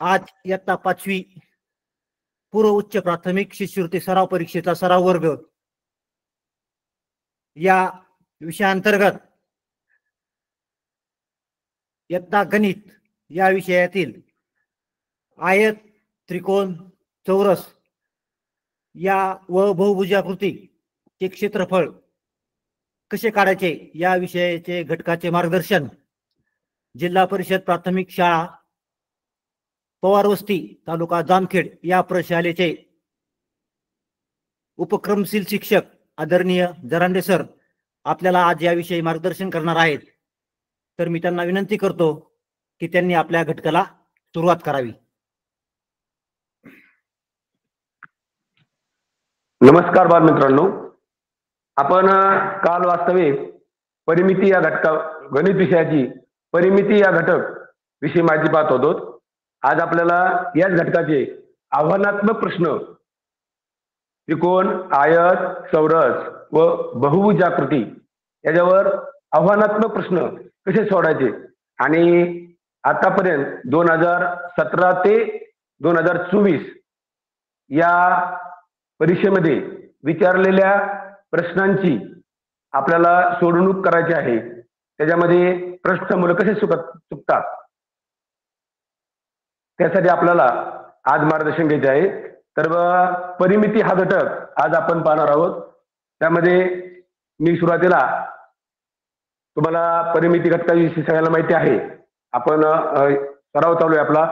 आज इयत्ता 5वी पूर्व उच्च प्राथमिक शिष्यवृत्ती सराव परीक्षेचा सराव वर्ग या विषयाअंतर्गत इयत्ता गणित या विषयातील आयत, त्रिकोण, चौरस या व बहुभुजाकृतीचे क्षेत्रफळ कसे काढायचे या विषयाचे घटकाचे मार्गदर्शन जिल्हा परिषद प्राथमिक शाळा पवारवस्ती तालुका जामखेड या प्रशालेचे उपक्रमशील शिक्षक आदरणीय जरांडे सर आपल्याला आज याविषयी मार्गदर्शन करणार आहेत। तर मी त्यांना विनंती करतो की त्यांनी आपल्या घटकाला सुरुवात करावी। नमस्कार बालमित्रांनो, आपण काल वास्तविक परिमिती या घटका गणित विषयाची परिमिती या घटक विषयी माहिती पाहत होतो। आज आपल्याला याच घटकाचे आव्हानात्मक प्रश्न त्रिकोण, आयत, चौरस व बहुभुजाकृती याच्यावर आव्हानात्मक प्रश्न कसे सोडायचे आणि आतापर्यंत 2017 ते 2024 या परीक्षेमध्ये विचारलेल्या प्रश्नांची आपल्याला सोडवणूक करायची आहे। त्याच्यामध्ये प्रश्नमूल कसे चुकतात त्यासाठी आपल्याला आज मार्गदर्शन घ्यायचे आहे। तर परिमिती हा घटक आज आपण पाहणार आहोत। त्यामध्ये मी सुरुवातीला तुम्हाला परिमिती घटकाविषयी सगळ्यांना माहिती आहे। आपण सराव चालू आहे आपला।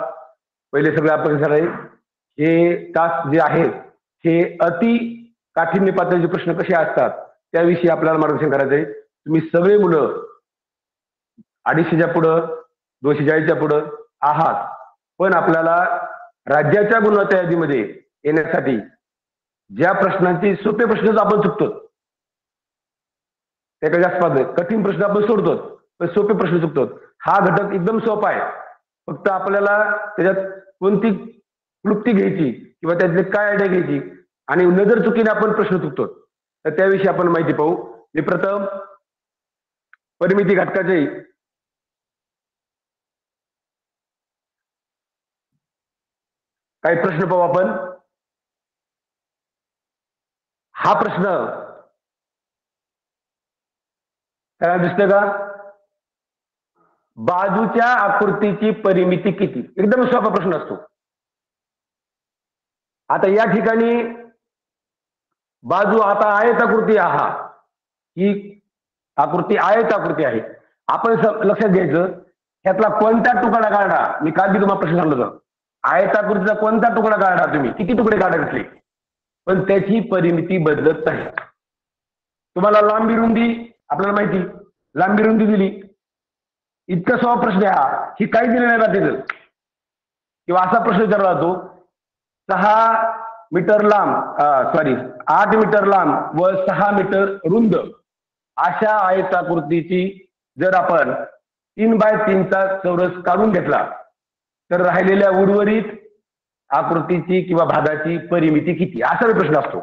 पहिले सगळे आपण झाले हे तास जे आहेत हे अति काठीण्य पातळीचे प्रश्न कसे असतात त्याविषयी आपल्याला मार्गदर्शन करायचं आहे। तुम्ही सगळे मुलं 250च्या पुढं 240च्या पुढं आहात, पण आपल्याला राज्याच्या गुणवत्ता यादीमध्ये येण्यासाठी ज्या प्रश्नांची सोपे प्रश्नच आपण चुकतो, त्याकडे जास्त नाही, कठीण प्रश्न आपण सोडतो पण सोपे प्रश्न चुकतो। हा घटक एकदम सोपा आहे, फक्त आपल्याला त्याच्यात कोणती क्लुप्ती घ्यायची किंवा त्यातले काय आयडिया घ्यायची आणि नजर चुकीने आपण प्रश्न चुकतो। तर त्याविषयी आपण माहिती पाहू। मी प्रथम परिमिती घटकाचे काही प्रश्न पाहू आपण। हा प्रश्न काय दिसतोय का? बाजूच्या आकृतीची परिमिती किती? एकदम सोपा प्रश्न असतो। आता या ठिकाणी बाजू आता आयताकृती आहे, ही आकृती आयताकृती आहे। आपण लक्षात घ्यायचं त्यातला कोणता तुकडा काढा। मी काल बी तुम्हाला प्रश्न सांगितलं होतं, आयताकृतीचा कोणता तुकडा काढा, तुम्ही किती तुकडे काढायचे, पण त्याची परिमिती बदलत नाही। तुम्हाला लांबी रुंदी आपल्याला माहिती, लांबी रुंदी दिली, इतका सोपा प्रश्न आहे हा, ही काही दिली नाही राहते किंवा असा प्रश्न विचारला जातो 6 मीटर लांब 8 मीटर लांब व 6 मीटर रुंद अशा आयताकृतीची जर आपण 3x3चा चौरस काढून घेतला तर राहिलेल्या उर्वरित आकृतीची किंवा भागाची परिमिती किती, असा प्रश्न असतो।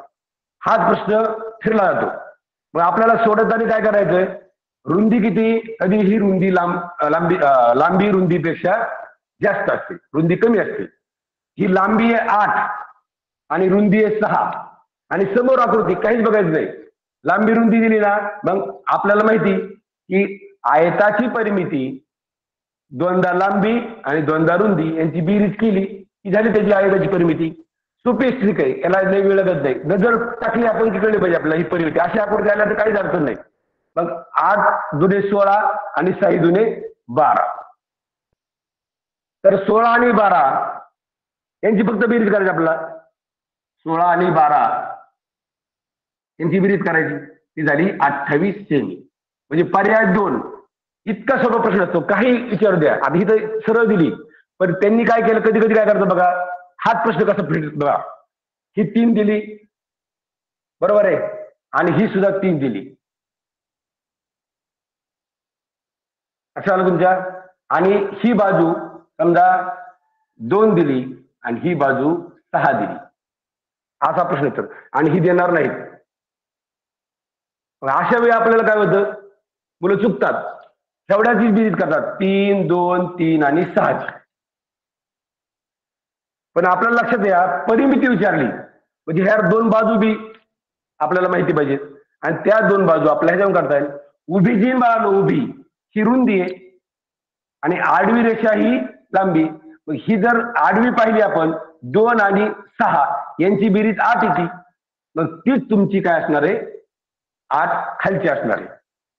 हाच प्रश्न फिरला जातो। मग आपल्याला सोडवताना काय करायचंय, रुंदी किती, कधी ही रुंदी लांबी रुंदीपेक्षा जास्त असते, रुंदी कमी असते। ही लांबी आहे 8 आणि रुंदी आहे 6 आणि समोर आकृती काहीच बघायचं नाही, लांबी रुंदी दिली ना, मग आपल्याला माहिती की आयताची परिमिती दोनदा लांबी आणि दोनदा रुंदी यांची बेरीज केली की झाली त्याची आयताची परिमिती। सोपी स्ट्रिक आहे, याला लय वेळ लागत नाही। नजर टाकली आपण की कळली पाहिजे आपल्याला ही परिमिती। अशी आकृती आल्या तर काहीच अडचण नाही। मग 8 दुने 16 आणि 6 दुने 12, तर 16 आणि 12 यांची फक्त बेरीज करायची आपल्याला। 16 आणि 12 यांची बेरीज करायची, ती झाली 28 सेमी, म्हणजे पर्याय 2। इतका सोपा प्रश्न असतो, काही विचारू द्या। आधी तर सरळ दिली, पण त्यांनी काय केलं, कधी कधी काय करतो बघा, हाच प्रश्न कसा फिरतो बघा, ही 3 दिली बरोबर आहे आणि ही सुद्धा 3 दिली, असं आलं तुमच्या। आणि ही बाजू समजा 2 दिली आणि ही बाजू 6 दिली, असा प्रश्न येतो आणि ही देणार नाही। अशा वेळी आपल्याला काय होतं, मुलं चुकतात, एवढ्याचीच बेरीज करतात, 3 2 3 आणि 6। पण आपल्याला लक्षात या परिमिती विचारली म्हणजे ह्या दोन बाजू बी आपल्याला माहिती पाहिजे आणि त्या दोन बाजू आपल्या ह्याच्यावर करता येईल. उभी जी बाजू उभी ही रुंदी आहे आणि आडवी रेषा ही लांबी. मग ही जर आडवी पाहिली आपण 2 आणि 6 यांची बेरीज 8 येते. मग तीच तुमची काय असणार आहे 8 खालची असणार आहे.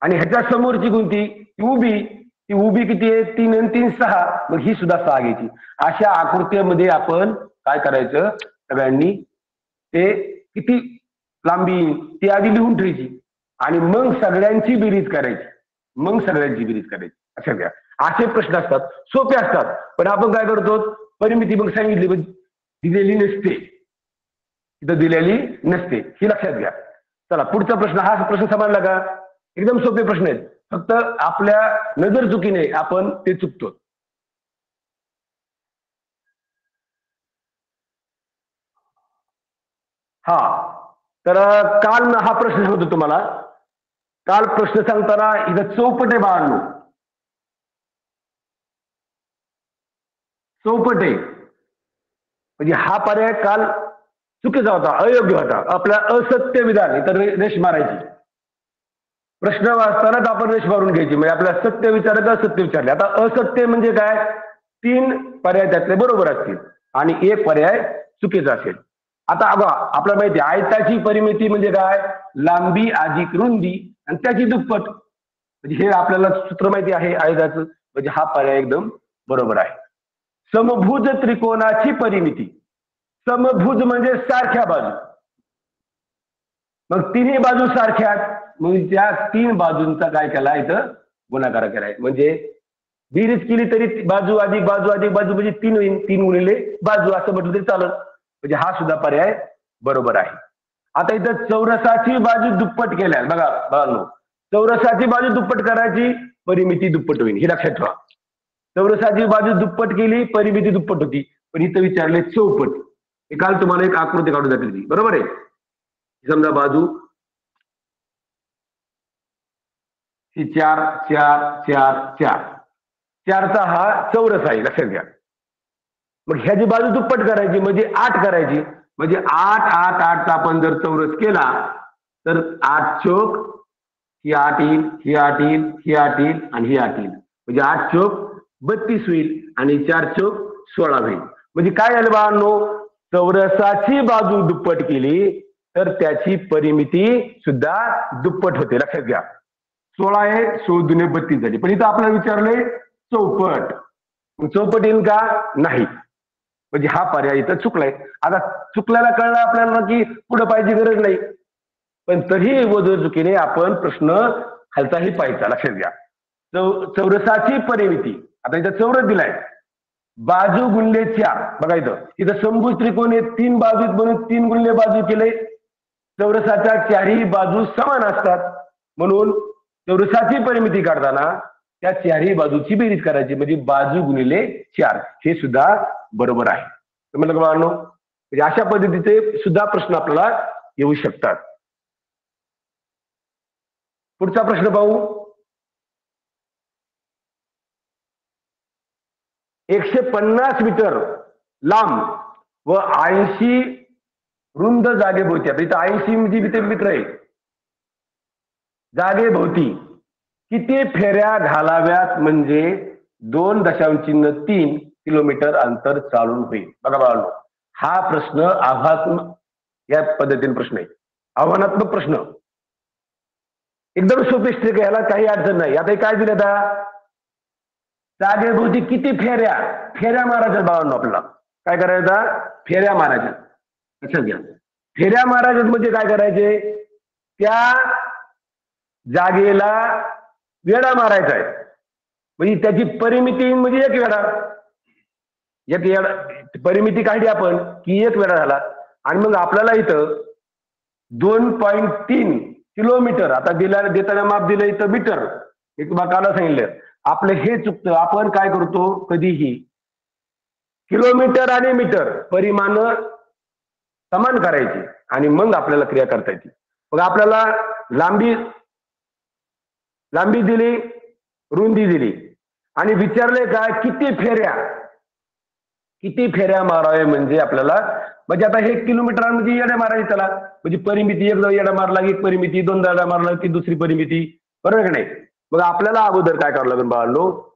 आणि ह्याच्या समोरची कोणती ती उभी किती आहे 3 आणि 3 6. मग ही सुद्धा 6 घ्यायची. अशा आकृतीमध्ये आपण काय करायचं सगळ्यांनी ते किती लांबी ती आधी लिहून ठेवायची आणि मग सगळ्यांची बेरीज करायची. अशा घ्या. असे प्रश्न असतात सोपे असतात पण आपण काय करतो परिमिती मग सांगितली पण दिलेली नसते ही लक्षात घ्या. चला पुढचा प्रश्न. हा प्रश्न समजला का? एकदम सोपे प्रश्न आहेत फक्त आपल्या नजर चुकीने आपण ते चुकतो. हा तर काल हा प्रश्न सांगतो तुम्हाला. काल प्रश्न सांगताना इथं चौपट आहे बाळांनो. चौपट आहे म्हणजे हा पर्याय काल चुकीचा होता अयोग्य होता. आपला असत्य विधान इथं रेष मारायची. प्रश्न वाचतानाच आपण रेष मारून घ्यायची म्हणजे आपल्याला सत्य विचारायचं असत्य विचारले. आता असत्य म्हणजे काय 3 पर्याय त्यातले बरोबर असतील आणि 1 पर्याय चुकीचा असेल. आता आपल्याला माहिती आहे आयताची परिमिती म्हणजे काय लांबी अधिक रुंदी आणि त्याची दुप्पट. म्हणजे हे आपल्याला सूत्र माहिती आहे आयताचं म्हणजे हा पर्याय एकदम बरोबर आहे. समभुज त्रिकोणाची परिमिती. समभुज म्हणजे सारख्या बाजू. मग तिन्ही बाजू सारख्या मग त्या 3 बाजूंचा काय केला इथं गुणाकार केलाय. म्हणजे बेरीज केली तरी बाजू अधिक बाजू म्हणजे 3 होईल. 3 गुणिले बाजू असं म्हटलं तरी चालत. म्हणजे हा सुद्धा पर्याय बरोबर आहे. आता इथं चौरसाची बाजू दुप्पट केल्या बघा बाळांनो. चौरसाची बाजू दुप्पट करायची परिमिती दुप्पट होईल हे लक्षात ठेवा. चौरसाची बाजू दुप्पट केली परिमिती दुप्पट होती पण इथं विचारले चौपट. हे काल तुम्हाला एक आकृती काढून दाखवली बरोबर आहे. समजा बाजू ही 4 4 4 4 4चा हा चौरस आहे लक्षात घ्या. मग ह्याची बाजू दुप्पट करायची म्हणजे 8 करायची म्हणजे 8 8 8चा आपण जर चौरस केला तर 8 चौक ही 8 येईल ही 8 येईल ही 8 येईल आणि ही 8 येईल म्हणजे 8 चौक 32 होईल आणि 4 चौक 16 होईल. म्हणजे काय झालं बाळांनो चौरसाची बाजू दुप्पट केली तर त्याची परिमिती सुद्धा दुप्पट होते लक्षात घ्या. 16 आहे 16 दुने 32 झाली पण इथं आपल्याला विचारले चौपट. चौपट येईल का नाही म्हणजे हा पर्याय इथं चुकलाय. आता चुकल्याला कळलं आपल्याला की पुढे पाहिजे गरज नाही पण तरी वजन चुकीने आपण प्रश्न खालचाही पाहायचा लक्षात घ्या. चौरसाची परिमिती. आता इथं चौरस दिलाय बाजू गुणले 4 बघा इथं समभुज त्रिकोण 3 बाजूत म्हणून 3 गुणले बाजू केले. चौरसाच्या 4ही बाजू समान असतात म्हणून चौरसाची परिमिती काढताना त्या 4ही बाजूची बेरीज करायची म्हणजे बाजू गुणिले 4 हे सुद्धा बरोबर आहे. समजलं का बाळांनो. म्हणजे अशा पद्धतीचे सुद्धा प्रश्न आपल्याला येऊ शकतात. पुढचा प्रश्न पाहू. 150 मीटर लांब व 80 रुंद जागेभोवती. आता इथं 80 म्हणजे मित्र आहे. जागेभोवती किती फेऱ्या घालाव्यात म्हणजे 2.3 किलोमीटर अंतर चालून होईल. बघा बाळांनो हा प्रश्न आव्हानात्मक या पद्धतीने प्रश्न आहे. आव्हानात्मक प्रश्न एकदम सोपे स्ट्रिक याला काही अडचण नाही. आता काय दिलं आता जागेभोवती किती फेऱ्या मारायच्या बाळांनो. आपल्याला काय करायचं फेऱ्या मारायच्या लक्षात घ्या. फेऱ्या मारायच्या म्हणजे काय करायचे त्या जागेला वेढा मारायचा आहे म्हणजे त्याची परिमिती म्हणजे एक वेढा परिमिती काढली आपण की 1 वेढा झाला आणि मग आपल्याला इथं 2.3 किलोमीटर आता देताना माप दिलं इथं मीटर. मी तुम्हाला काल सांगितलं आपलं हे चुकतं. आपण काय करतो कधीही किलोमीटर आणि मीटर परिमाण समान करायची आणि मग आपल्याला क्रिया करता येते. मग आपल्याला लांबी दिली रुंदी दिली आणि विचारले काय किती फेऱ्या किती फेऱ्या माराव्या म्हणजे आपल्याला, म्हणजे आता हे किलोमीटरांमध्ये येड्या मारायचे त्याला, म्हणजे परिमिती एकदा येडा मारला की एक परिमिती, दोनदा येडा मारला की दुसरी परिमिती, बरोबर की नाही. मग आपल्याला अगोदर काय करावं लागेल बाळांनो,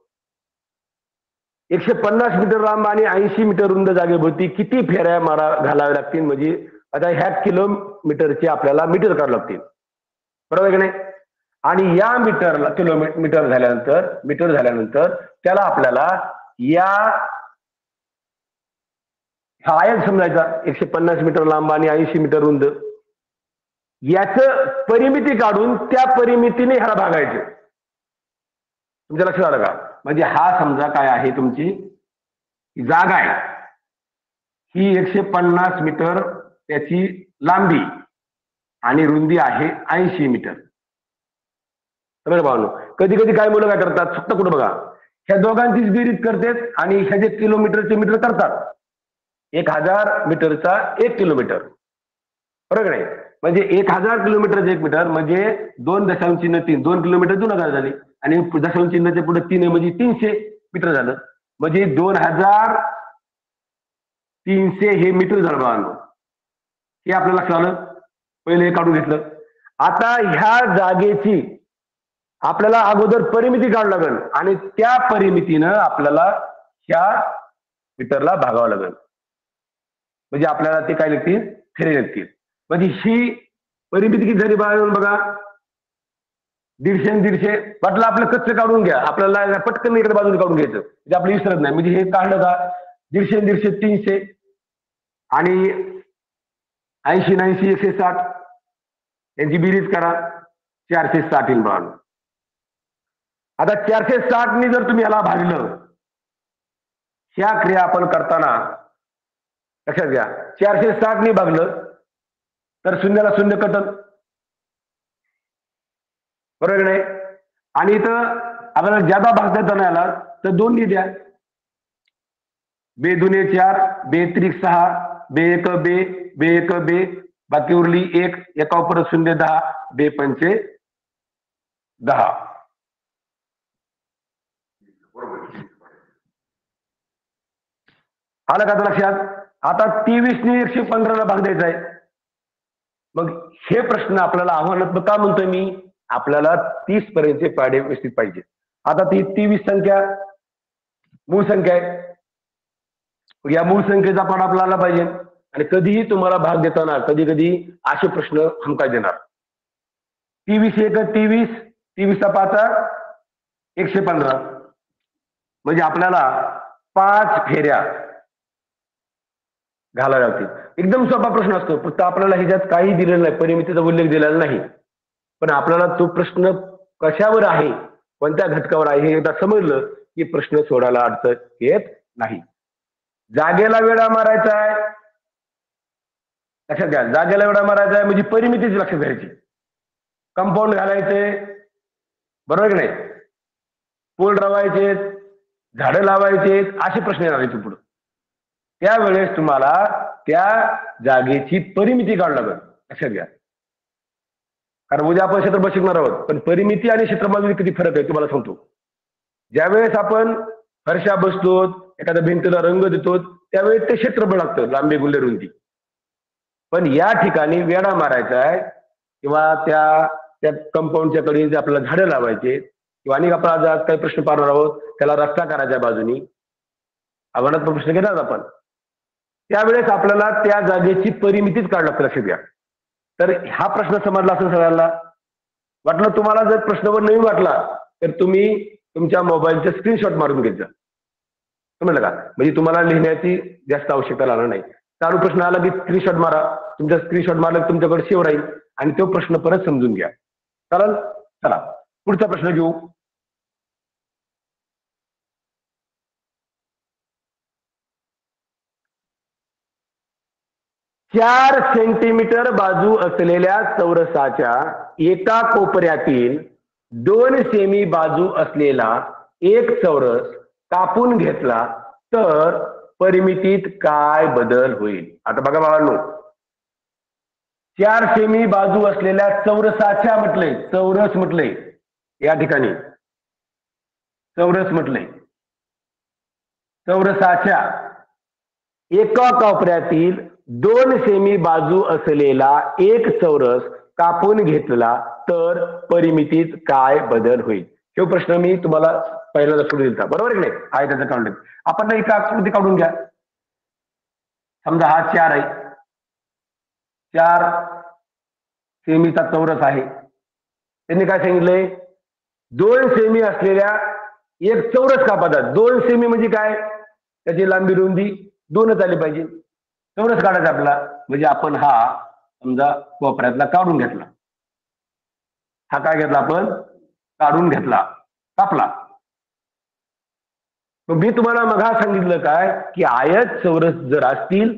150 मीटर लांब आणि 80 मीटर रुंद जागेभोवती किती फेऱ्या घालाव्या लागतील, म्हणजे आता ह्या किलोमीटरचे आपल्याला मीटर काढावे लागतील, बरोबर की नाही. आणि या मीटर झाल्यानंतर त्याला आपल्याला या हा आयत समजायचा, 150 मीटर लांब आणि 80 मीटर रुंद, याचं परिमिती काढून त्या परिमितीने ह्याला भागायचे. तुमच्या लक्षात आलं का. म्हणजे हा समजा काय आहे, तुमची जागा आहे ही 150 मीटर त्याची लांबी आणि रुंदी आहे 80 मीटर. बरं भावनो, कधी कधी काय मुलं काय करतात, फक्त कुठं बघा, ह्या दोघांचीच बेरीज करतात आणि ह्याचे किलोमीटरचे मीटर करतात. 1000 मीटरचा 1 किलोमीटर, बरोबर नाही. म्हणजे 1000 किलोमीटरचं 1 मीटर म्हणजे 2.3, 2 किलोमीटर 2000 झाले, आणि दशांश चिन्हाच्या पुढे 3 म्हणजे 300 मीटर झालं, म्हणजे 2300 हे मीटर झालं बाळांनो. हे आपल्याला लक्षात आलं, पहिले हे काढून घेतलं. आता ह्या जागेची आपल्याला अगोदर परिमिती काढावी लागेल आणि त्या परिमितीनं आपल्याला ह्या मीटरला भागावं लागेल, म्हणजे आपल्याला ते काय लागतील, फेरे लागतील. म्हणजे ही परिमिती किती झाली बघा, 150 वाटलं आपलं कच्चं काढून घ्या, आपल्याला पटकन इकडे बाजूने काढून घ्यायचं, म्हणजे आपलं विसरत नाही. म्हणजे हे काढलं का 150 300 आणि 80 90 160 यांची बेरीज करा, 460 येईल बाळांनो. आता 460 ने जर तुम्ही याला भागलं, ह्या क्रिया आपण करताना लक्षात घ्या, 460 ने भागलं तर शून्याला शून्य कटल, बरोबर नाही. आणि इथं आपल्याला ज्यादा भागता येतं याला तर 2 ने द्या, 2 दुने 4, 2 त्रिक 6, 2 एक 2, 2 एक 2, बाकी उरली 1, एका परत 0 10, 2 पंचे 10. आलं का लक्षात. आता 23 ने 115 ला भाग द्यायचा आहे. मग हे प्रश्न आपल्याला आव्हानात्मक का म्हणतोय मी, आपल्याला 30 पर्यंतचे पाढे व्यवस्थित पाहिजे. आता ती 23 संख्या मूळ संख्या आहे, या मूळ संख्येचा पाढा आपल्याला पाहिजे. आणि कधीही तुम्हाला भाग देताना कधी कधी असे प्रश्न हमखास देणार. 23 एक 23, 23 चा 5 115, म्हणजे आपल्याला 5 फेऱ्या घालाव्या लागतील. एकदम सोपा प्रश्न असतो, फक्त आपल्याला ह्याच्यात काही दिलेलं नाही, परिमितीचा उल्लेख दिलेला नाही. पण आपल्याला तो प्रश्न कशावर आहे, कोणत्या घटकावर आहे हे एकदा समजलं की प्रश्न सोडायला अडचण येत नाही. जागेला वेढा मारायचा आहे, लक्षात घ्या, जागेला वेढा मारायचा आहे म्हणजे परिमितीच लक्षात घ्यायची. कंपाऊंड घालायचे, बरोबर की नाही, पोल रवायचे, झाडं लावायचे, असे प्रश्न येणार आहेत पुढे. त्यावेळेस तुम्हाला त्या जागेची परिमिती काढावी लागेल, लक्षात घ्या. कारण उद्या आपण क्षेत्रफळ शिकणार आहोत, पण परिमिती आणि क्षेत्रफळामध्ये किती फरक आहे तुम्हाला सांगतो. ज्यावेळेस आपण फरशा बसतो, एखाद्या भिंतीला रंग देतो, त्यावेळेस ते क्षेत्रफळ लागतं, लांबी गुंडे रुंदी. पण या ठिकाणी वेढा मारायचा आहे किंवा त्या कंपाऊंडच्या कडे आपल्याला झाडं लावायचे किंवा आणि आपण आज काही प्रश्न पाहणार आहोत, त्याला रस्ता करायच्या बाजूनी आव्हानात्मक प्रश्न घेणार आपण, त्यावेळेस आपल्याला त्या जागेची परिमितीच काढावी लागते, लक्षात घ्या. तर हा प्रश्न समजला असेल सगळ्यांना. वाटलं तुम्हाला जर प्रश्नावर नवीन वाटला तर तुम्ही तुमच्या मोबाईलचे स्क्रीनशॉट मारून घ्यायचा, समजलं का. म्हणजे तुम्हाला लिहिण्याची जास्त आवश्यकता लागणार नाही. चालू प्रश्न आला की स्क्रीनशॉट मारा, तुमचा स्क्रीनशॉट मारला की तुमच्याकडे सेव्ह राहील आणि तो प्रश्न परत समजून घ्या. चालेल, चला पुढचा प्रश्न घेऊ. चार सेंटीमीटर बाजू असलेल्या चौरसाच्या एका कोपऱ्यातील 2 सेमी बाजू असलेला एक चौरस कापून घेतला तर परिमितीत काय बदल होईल. आता बघा बाबांनो, 4 सेमी बाजू असलेल्या चौरसाच्या म्हटलंय, चौरस म्हटलंय, या ठिकाणी चौरस म्हटलंय, चौरसाच्या एका कोपऱ्यातील 2 सेमी बाजू असलेला एक चौरस कापून घेतला तर परिमितीत काय बदल होईल? तो प्रश्न मी तुम्हाला पहिल्यांदा सोडून दिला, बरोबर की नाही? आहे त्याचं काढून आपण एक आकृती काढून घ्या. समजा हा 4 आहे, 4 सेमीचा चौरस आहे. त्यांनी काय सांगितलंय? 2 सेमी असलेल्या एक चौरस कापातात. 2 सेमी म्हणजे काय? त्याची लांबी रुंदी 2च आली पाहिजे. चौरस काढायचा आपला, म्हणजे आपण हा समजा कोपऱ्यातला काढून घेतला. हा काय घेतला आपण? काढून घेतला, कापला. मी तुम्हाला मग सांगितलं काय की आयत चौरस जर असतील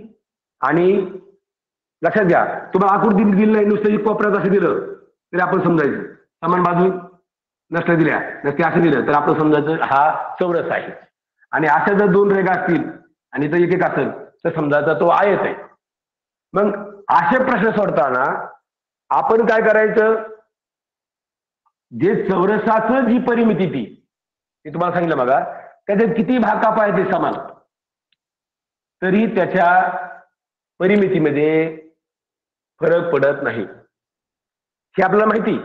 आणि लक्षात घ्या, तुम्हाला आकृती दिली नाही, नुसतं कोपऱ्यात असं दिलं तरी आपण समजायचं समान बाजू नसल्या दिल्या, नसते असं दिलं तर आपण समजायचं हा चौरस आहे. आणि अशा जर 2 रेघा असतील आणि इथं एक एक असेल तर समजायचा तो आयत आहे. मग असे प्रश्न सोडताना आपण काय करायचं? जे चौरसाचं जी परिमिती ती तुम्हाला सांगितलं बघा, त्याच्यात किती भाग कापायचे समान, तरी त्याच्या परिमितीमध्ये फरक पडत नाही. हे आपल्याला माहिती,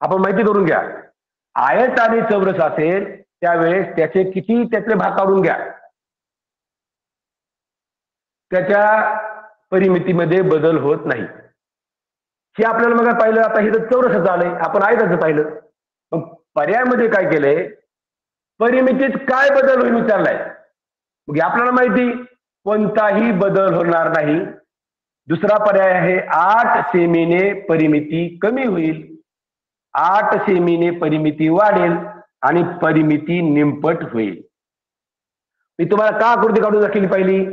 आपण माहिती करून घ्या. आयत आणि चौरस असेल त्यावेळेस त्याचे किती त्यातले भाग काढून घ्या, त्याच्या परिमितीमध्ये बदल होत नाही. हे आपल्याला मग पाहिलं. आता हे तर चौरसच आलंय, आपण आयताचं पाहिलं. मग पर्यायामध्ये काय केलंय? परिमितीत काय बदल होईल विचारलाय. मग आपल्याला माहिती कोणताही बदल होणार नाही. दुसरा पर्याय आहे 8 सेमीने परिमिती कमी होईल, 8 सेमीने परिमिती वाढेल आणि परिमिती निमपट होईल. मी तुम्हाला का आकृती काढून दाखवली पहिली?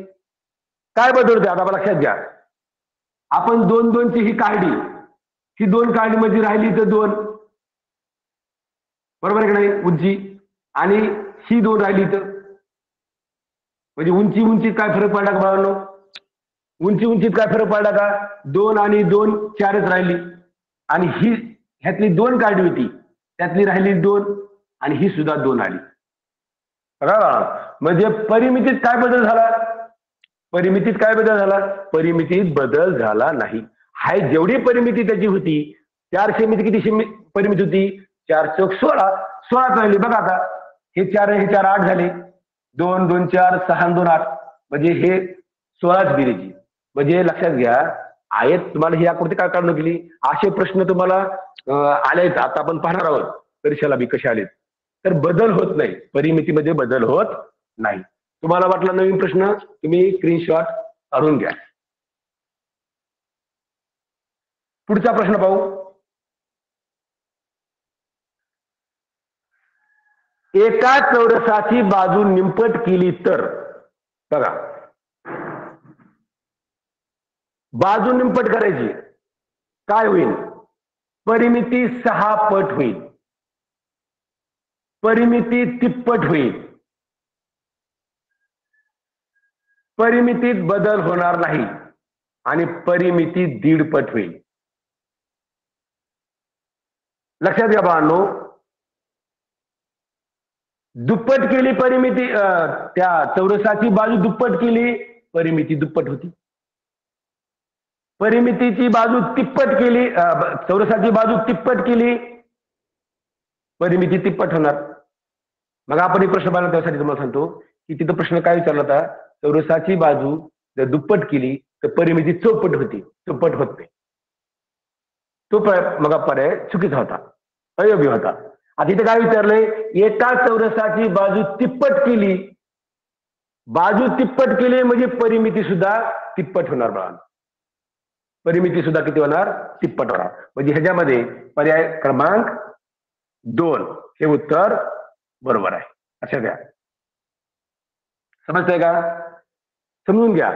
काय बदल होते आता लक्षात घ्या. आपण 2-2 ची ही काढली, ही 2 काढली म्हणजे राहिली तर 2, बरोबर आहे की नाही? उंची. आणि ही 2 राहिली तर म्हणजे उंची काय फरक पडला का बाळांनो? उंचीत काय फरक पडला का? 2 आणि 2 4च राहिली. आणि ही ह्यातली 2 काढली होती, त्यातली राहिली 2 आणि ही सुद्धा 2 आली. म्हणजे परिमितीत काय बदल झाला? परिमितीत काय बदल झाला? परिमितीत बदल झाला नाही. हाय जेवढी परिमिती त्याची होती, 4 सेमीची किती परिमिती होती? 4 चौक 16, 16 राहिली. बघा आता हे 4 हे 4 8 झाले, 2 2 4 6 2 8, म्हणजे हे 16च गिरीची. म्हणजे लक्षात घ्या, आयत तुम्हाला ही आकृती काय काढून केली? असे प्रश्न तुम्हाला आलेत, आता आपण पाहणार आहोत परीक्षेला बी कसे आलेत. तर बदल होत नाही, परिमितीमध्ये बदल होत नाही. तुम्हाला वाटला नवीन प्रश्न, तुम्ही स्क्रीनशॉट काढून घ्या. पुढचा प्रश्न पाहू. एका चौरसाची बाजू निमपट केली तर, बघा बाजू निमपट करायची, काय होईल? परिमिती 6 पट होईल, परिमिती तिप्पट होईल, परिमितीत बदल होणार नाही आणि परिमिती 1.5 पट होईल. लक्षात घ्या बाळांनो, दुप्पट केली परिमिती, त्या चौरसाची बाजू दुप्पट केली, परिमिती दुप्पट होती. परिमितीची बाजू तिप्पट केली, चौरसाची बाजू तिप्पट केली, परिमिती तिप्पट होणार. मग आपण एक प्रश्न पाहिला त्यासाठी तुम्हाला सांगतो की तिथं प्रश्न काय विचारला होता? चौरसाची बाजू जर दुप्पट केली तर परिमिती चौपट होती, चौपट होत नाही. तो मग पर्याय चुकीचा होता, अयोग्य होता. आता इथे काय विचारलंय? एका चौरसाची बाजू तिप्पट केली, बाजू तिप्पट केली म्हणजे परिमिती सुद्धा तिप्पट होणार बाळा. परिमिती सुद्धा किती होणार? तिप्पट होणार. म्हणजे ह्याच्यामध्ये पर्याय क्रमांक 2 हे उत्तर बरोबर आहे. लक्षात घ्या. समजतंय का? समजून घ्या.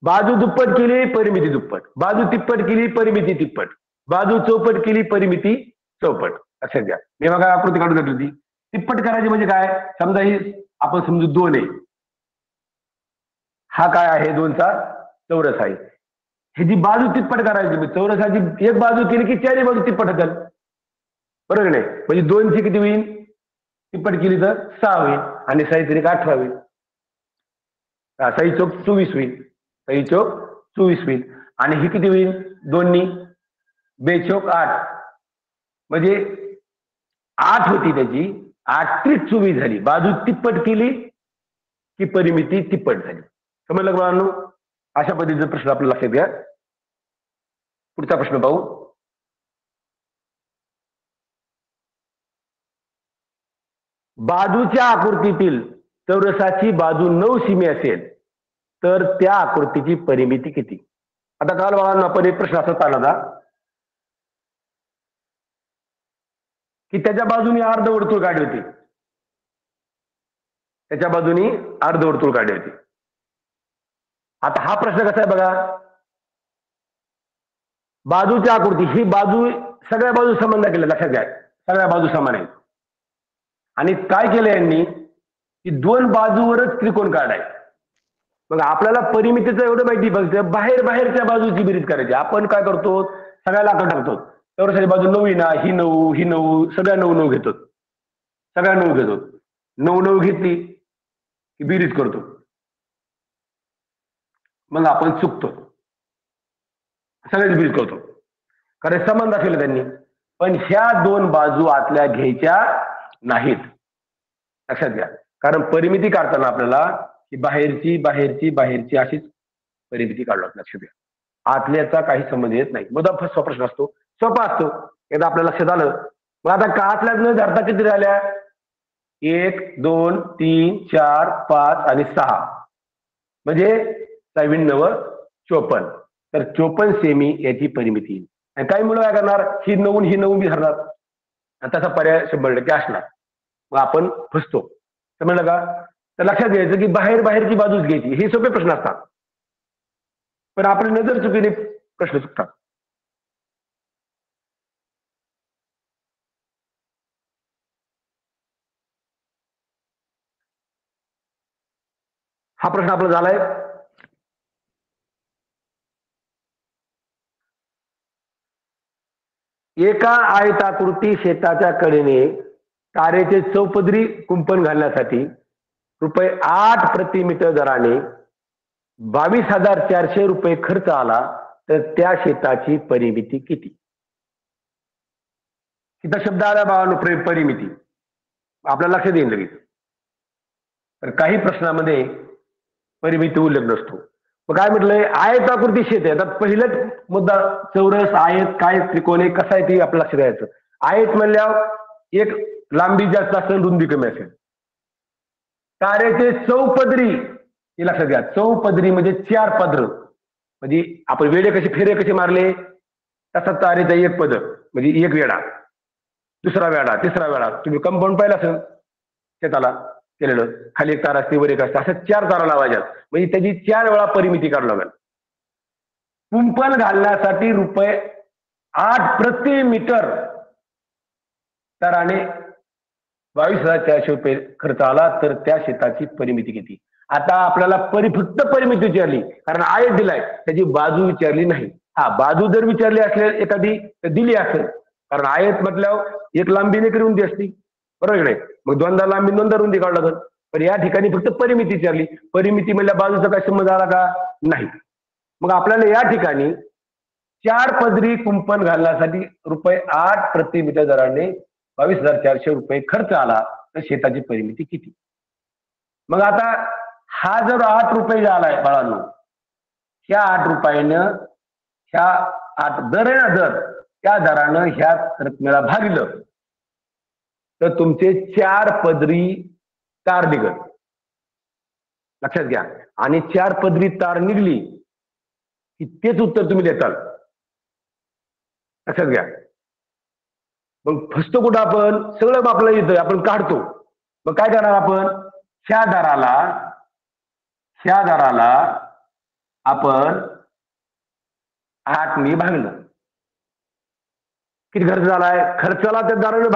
बाजू दुप्पट केली, परिमिती दुप्पट. बाजू तिप्पट केली, परिमिती तिप्पट. बाजू चौपट केली, परिमिती चौपट. लक्षात घ्या. मी बघा आकृती काढून घेतली होती. तिप्पट करायची म्हणजे काय? समजा ही आपण समजू 2 आहे, हा काय आहे? 2चा चौरस आहे. ही जी बाजू तिप्पट करायची, चौरसाची एक बाजू केली की 4ही बाजू तिप्पट होतील, बरोबर नाही? म्हणजे 2 ची किती होईल? तिप्पट केली तर 6 होईल आणि 6 तरी 18 होईल. 6 चौक 24 होईल, 6 चौक 24 होईल. आणि ही किती होईल? 2 बेचौक 8, म्हणजे 8 होती त्याची, 8 त्रिक 24 झाली. बाजू तिप्पट केली की परिमिती तिप्पट झाली. समजलं का मुलांनो? अशा पद्धतीचा प्रश्न आपल्याला लक्षात घ्या. पुढचा प्रश्न पाहू. बाजूच्या आकृतीतील चौरसाची बाजू 9 सेमी असेल तर त्या आकृतीची परिमिती किती? आता काल बाळांनो आपण एक प्रश्न असा चालला होता की त्याच्या बाजूने अर्धवर्तुळ काढली होती. त्याच्या बाजूनी अर्धवर्तुळ काढली होती. आता हा प्रश्न कसा आहे बघा. बाजूची आकृती ही बाजू सगळ्या बाजू समान केल्या, लक्षात घ्या, सगळ्या बाजू समान आहेत. आणि काय केलं यांनी की 2 बाजूवरच त्रिकोण काढाय. मग आपल्याला परिमितीचं एवढं माहिती बघतं, बाहेरच्या बाजूची बेरीज करायची. आपण काय करतो, सगळ्याला आकडा टाकतो. तर सारी बाजू 9 ना, ही 9 सगळ्या 9 घेतो, सगळ्या 9 घेतो. 9 घेतली की बेरीज करतो, मग आपण चुकतो, सगळ्याची बेरीज करतो, कारण समान दाखवलं त्यांनी. पण ह्या 2 बाजू आतल्या घ्यायच्या नाहीत, लक्षात घ्या. कारण परिमिती काढताना आपल्याला की बाहेरची अशीच परिमिती काढलो, लक्षात घ्या. आतल्याचा काही संबंध येत नाही. मुद्दा फर्स्ट प्रश्न असतो, सोपा असतो, एकदा आपल्या लक्षात आलं. मग आता का आतल्या न धरता किती झाल्या? 1 2 3 4 5 आणि 6, म्हणजे 94 54. तर 54 सेमी याची परिमिती येईल. आणि काही मुलं काय करणार, ही 9 बी धरणार, आणि त्याचा पर्याय 100% असणार. मग आपण फसतो. समजलं का? तर लक्षात घ्यायचं की बाहेरची बाजूच घ्यायची. हे सोपे प्रश्न असतात, पण आपली नजर चुकीने प्रश्न चुकतात. हा प्रश्न आपला झालाय. एका आयताकृती शेताच्या कडेने तारेचे चौपदरी कुंपण घालण्यासाठी ₹8 प्रति मीटर दराने 22,400 रुपये खर्च आला तर त्या शेताची परिमिती किती? तिथं शब्द आला बाळांनो, परिमिती. आपल्याला लक्षात येईल लगेच. तर काही प्रश्नामध्ये परिमिती उल्लेख नसतो. मग काय म्हटलंय, आयताकृती शेत आहे. आता पहिलाच मुद्दा, चौरस, आयत, काय त्रिकोण आहे, कसं आहे ते आपल्याला लक्षात द्यायचं. आयत म्हणल्यावर एक लांबी जास्त असेल, रुंदी कमी असेल. तारेचे चौपदरी, हे लक्षात घ्या, चौपदरी म्हणजे 4 पदर. म्हणजे आपण फेरे कसे मारले तसा तारेचा एक पदर, म्हणजे एक वेढा, दुसरा वेढा, तिसरा वेढा. तुम्ही कंपाऊंड पाहिलं असेल शेताला केलेलं, खाली एक तार असते, वर एक असते, असं 4 तारा लावायच्या. म्हणजे त्याची 4 वेळा परिमिती काढू लागेल. कुंपण घालण्यासाठी ₹8 प्रति मीटर दराने 22,400 रुपये खर्च आला तर त्या शेताची परिमिती किती? आता आपल्याला फक्त परिमिती विचारली, कारण आयत दिलाय, त्याची बाजू विचारली नाही. हा, बाजू जर विचारली असेल एखादी तर दिली असेल, कारण आयत म्हटल्यावर एक लांबी नाही रुंदी असती, बरोबर नाही? मग 2दा लांबी 2दा रुंदी काढू लागेल. पण या ठिकाणी फक्त परिमिती विचारली. परिमिती म्हणजे बाजूचा काय संबंध आला का? नाही. मग आपल्याला या ठिकाणी 4 पदरी कुंपण घालण्यासाठी ₹8 प्रति मीटर दराने 22,400 रुपये खर्च आला तर शेताची परिमिती किती? मग आता हा जर 8 रुपये झालाय बाळांनो, ह्या 8 रुपयानं ह्या 8 दर आहे ना, दर, त्या दरानं ह्या रकमेला भागलं तर तुमचे 4 पदरी तार निघल, लक्षात घ्या. आणि 4 पदरी तार निघली की तेच उत्तर तुम्ही देताल, लक्षात घ्या. मग फसतो कुठं आपण, सगळं आपल्याला येतं, आपण काढतो. मग काय करणार आपण, ह्या दराला आपण 8 ने भागलं. किती खर्च झालाय? खर्चाला त्या दराने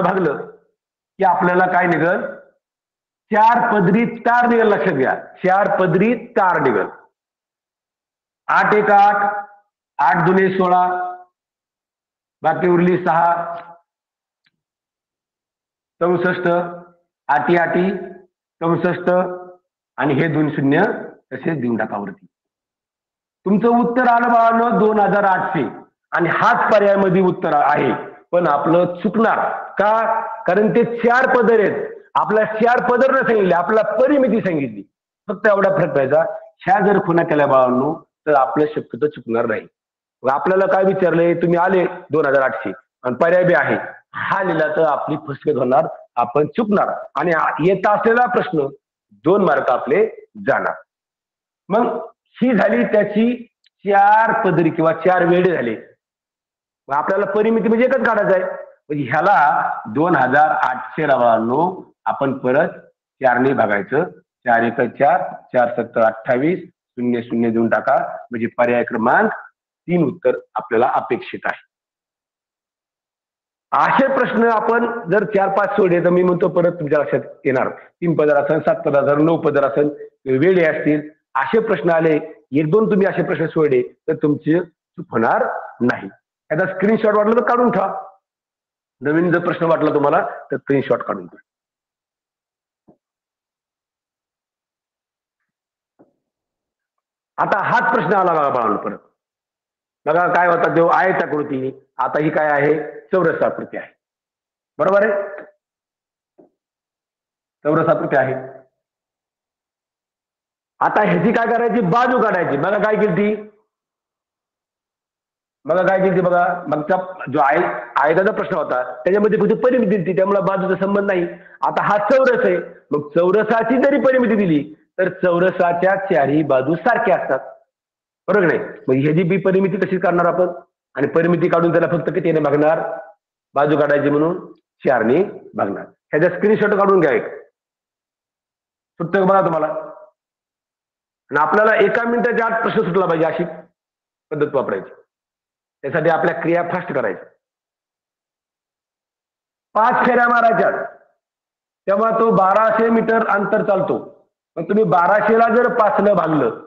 भागलं, की आपल्याला काय निघल, 4 पदरी तार निघल. लक्षात घ्या, 4 पदरी तार निघल. 8 1 8, 8 2 16, बाकी उरली 6, 64, 8 8 64, आणि हे 2 शून्य तसेच देऊन टाका वरती. तुमचं उत्तर आलं बाळांनो 2800 आणि हाच पर्यायामध्ये उत्तर आहे. पण आपलं चुकणार का? कारण ते 4 पदर आहेत. आपल्याला 4 पदर न सांगितले, आपल्याला परिमिती सांगितली. फक्त एवढा फरक पाहिजे. ह्या जर खुणा केल्या बाळांनो तर आपलं शक्यतो चुकणार नाही. आपल्याला काय विचारलंय, तुम्ही आले 2800 आणि पर्याय बी आहे, हा लिहिला तर आपली फसगत होणार, आपण चुकणार आणि येत असलेला प्रश्न 2 मार्क आपले जाणार. मग ही झाली त्याची 4 पदरी किंवा 4 वेळे झाले. मग आपल्याला परिमिती म्हणजे एकच काढायचं आहे. म्हणजे ह्याला 2800 बाळांनो आपण परत 4 ने भागायचं. 4 1 4, 4 7 28, 0 0 देऊन टाका. म्हणजे पर्याय क्रमांक 3 उत्तर आपल्याला अपेक्षित आहे. असे प्रश्न आपण जर 4-5 सोडले तर मी म्हणतो परत तुमच्या लक्षात येणार. 3 पदर असेल, 7 पदर असेल, 9 पदर असेल, वेळे असतील, असे प्रश्न आले, 1-2 तुम्ही असे प्रश्न सोडले तर तुमचे चूक होणार नाही. याचा स्क्रीनशॉट वाटलं तर काढून ठेवा. नवीन जर प्रश्न वाटला तुम्हाला तर स्क्रीनशॉट काढून ठेवा. आता हाच प्रश्न आला बघा बाळांनो परत. बघा काय होता तो आयताकृती, आता ही काय आहे, चौरस आकृती आहे. बरोबर आहे, चौरस आकृती आहे. आता ह्याची काय करायची, बाजू काढायची. बघा काय केली, बघा मागचा जो आयताचा प्रश्न होता त्याच्यामध्ये कुठे परिमिती दिली, त्यामुळे बाजूचा संबंध नाही. आता हा चौरस आहे, मग चौरसाची जरी परिमिती दिली तर चौरसाच्या 4ही बाजू सारख्या असतात. बरोबर नाही? मग ह्याची बी परिमिती कशी करणार आपण, आणि परिमिती काढून त्याला फक्त कितीने भागणार, बाजू काढायची म्हणून 4 ने भागणार. ह्याचा स्क्रीनशॉट काढून घ्या. एक सुटतं बघा तुम्हाला. आणि आपल्याला 1 मिनिटाच्या आत प्रश्न सुटला पाहिजे अशी पद्धत वापरायची. त्यासाठी आपल्या क्रिया फास्ट करायच्या. 5 फेऱ्या मारायच्या, तेव्हा तो 1200 मीटर अंतर चालतो. पण तुम्ही 1200ला जर 5 न भागलं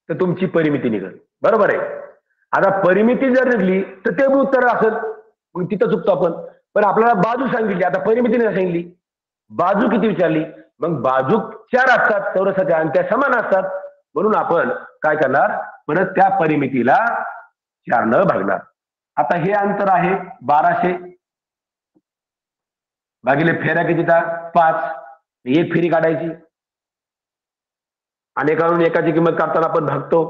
तर तुमची परिमिती निघेल. बरोबर आहे. आता परिमिती जर निघली तर ते उत्तर असेल, मग तिथं चुकतो आपण. पण आपल्याला बाजू सांगितली, आता परिमिती नाही सांगितली, बाजू किती विचारली, मग बाजू 4 असतात चौरसाच्या आणि त्या समान असतात. म्हणून आपण काय करणार, परत त्या परिमितीला 4 न भागणार. आता हे अंतर आहे 1200 भागिले फेऱ्या किती, 5. एक फेरी काढायची, अनेकांकडून एकाची किंमत काढताना आपण भागतो.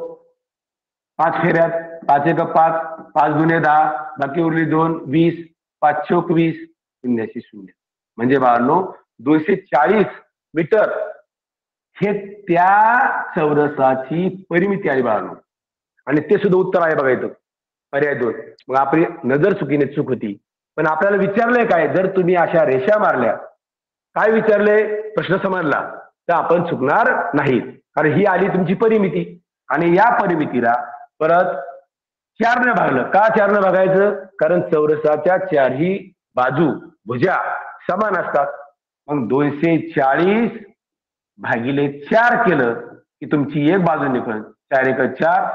5 फेऱ्यात 5 1 5, 5 2 10, बाकी उरली 2 20, 5 चौक 20, 0 0. म्हणजे बाळांनो 240 मीटर हे त्या चौरसाची परिमिती आहे बाळांनो. आणि ते सुद्धा उत्तर आहे बघा इथं, पर्याय 2. मग आपली नजर चुकीने चूक होती. पण आपल्याला विचारलंय काय, जर तुम्ही अशा रेषा मारल्या, काय विचारले, प्रश्न समजला तर आपण चुकणार नाही. कारण ही आली तुमची परिमिती आणि या परिमितीला परत 4 ने भागलं. का 4 ने भागायचं, कारण चौरसाच्या 4ही बाजू भुजा समान असतात. मग 240 भागिले 4 केलं की तुमची एक बाजू निघेल. 4 1 4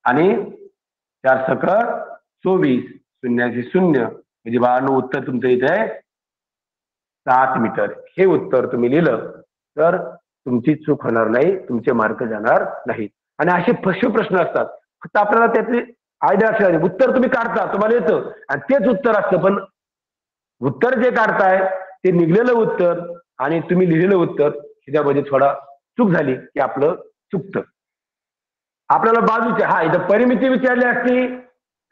आणि 4 सक 24, 0 0. म्हणजे बाळांनो उत्तर तुमचं इथे आहे 7 मीटर. हे उत्तर तुम्ही लिहिलं तर तुमची चूक होणार नाही, तुमचे मार्क जाणार नाहीत. आणि असे फसवे प्रश्न असतात, फक्त आपल्याला त्यातली आयडिया असली, उत्तर तुम्ही काढता, तुम्हाला येतं आणि तेच उत्तर असतं. पण उत्तर जे काढताय ते निघलेलं उत्तर आणि तुम्ही लिहिलेलं उत्तर ह्याच्यामध्ये थोडा चूक झाली की आपलं चुकतं. आपल्याला बाजूच्या, हा इथं परिमिती विचारली असती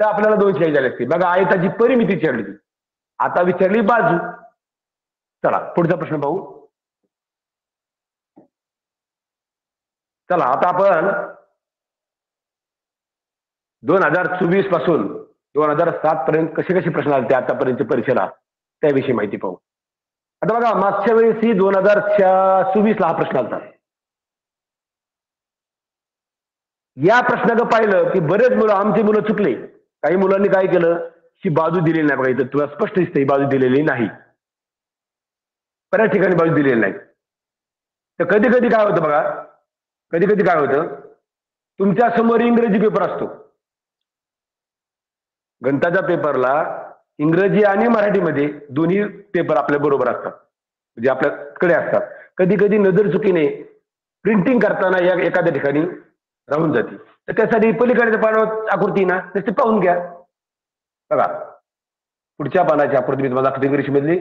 तर आपल्याला 240 झाली असती. बघा आयताची परिमिती विचारली, आता विचारली बाजू. चला पुढचा प्रश्न पाहू. चला आता आपण 2024 पासून 2007 पर्यंत कसे कसे प्रश्न आले ते आतापर्यंत परीक्षेला, त्याविषयी माहिती पाहू. आता बघा मागच्या वेळेस 2024 ला हा प्रश्न आला. या प्रश्नाचं पाहिलं की बरेच मुलं, आमची मुलं चुकले. काही मुलांनी काय केलं, ही बाजू दिलेली नाही. बघा इथं तुला स्पष्ट दिसते ही बाजू दिलेली नाही, बऱ्याच ठिकाणी बाजू दिलेली नाही. तर कधी कधी काय होतं बघा, कधी कधी काय होतं, तुमच्या समोर इंग्रजी पेपर असतो. गणिताच्या पेपरला इंग्रजी आणि मराठीमध्ये दोन्ही पेपर आपल्या बरोबर असतात, म्हणजे आपल्याकडे असतात. कधी कधी नजर चुकीने प्रिंटिंग करताना या एखाद्या ठिकाणी राहून जाते. तर त्यासाठी पलीकडच्या पानावर आकृती ना ते पाहून घ्या. बघा पुढच्या पानाची आकृती मी तुम्हाला दाखवते इंग्लिश मधली.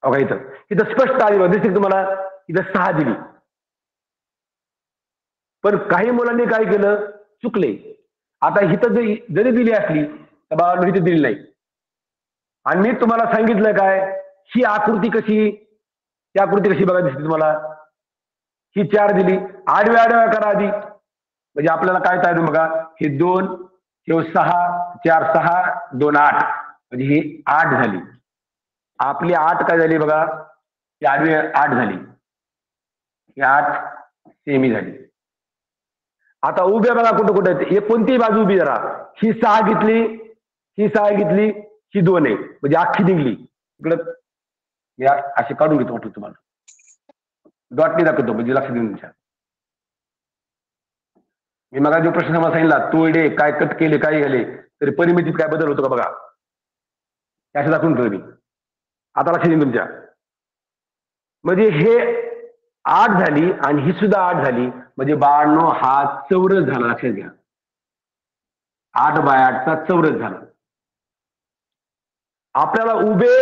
बघा इथं स्पष्ट आली दिसते तुम्हाला. इथं 6 दिली, पण काही मुलांनी काय केलं, चुकले. आता इथं जरी दिली असली तर बाबा इथे दिली नाही. आणि मी तुम्हाला सांगितलं काय, ही आकृती कशी, ही आकृती कशी बघा दिसते तुम्हाला. ही 4 दिली, आडव्या आडव्या करा आधी, म्हणजे आपल्याला काय तयार बघा. हे 2, हे 6, 4 6 2 8, म्हणजे ही 8 झाली. आपली 8 काय झाली बघा, ही आडवी 8 झाली, ही 8 सेमी झाली. आता उभ्या बघा कुठं कुठं, हे कोणतीही बाजू उभी जरा. ही 6 घेतली, ही 6 घेतली, ही 2 आहे, म्हणजे अख्खी निघली. इकडं या असे काढून घेतो वाटलं तुम्हाला, डॉटने दाखवतो म्हणजे लक्ष देऊन विचार. मी मग जो प्रश्न मला सांगितला, तोडे काय कट केले काय झाले, तरी परिमितीत काय बदल होतो का बघा, असं दाखवून ठेवलं मी. आता लक्ष देईन तुमच्या. म्हणजे हे 8 झाली आणि ही सुद्धा 8 झाली, म्हणजे 92 हा चौरस झाला. लक्षात घ्या, 8 बाय 8 चा चौरस झाला. आपल्याला उभे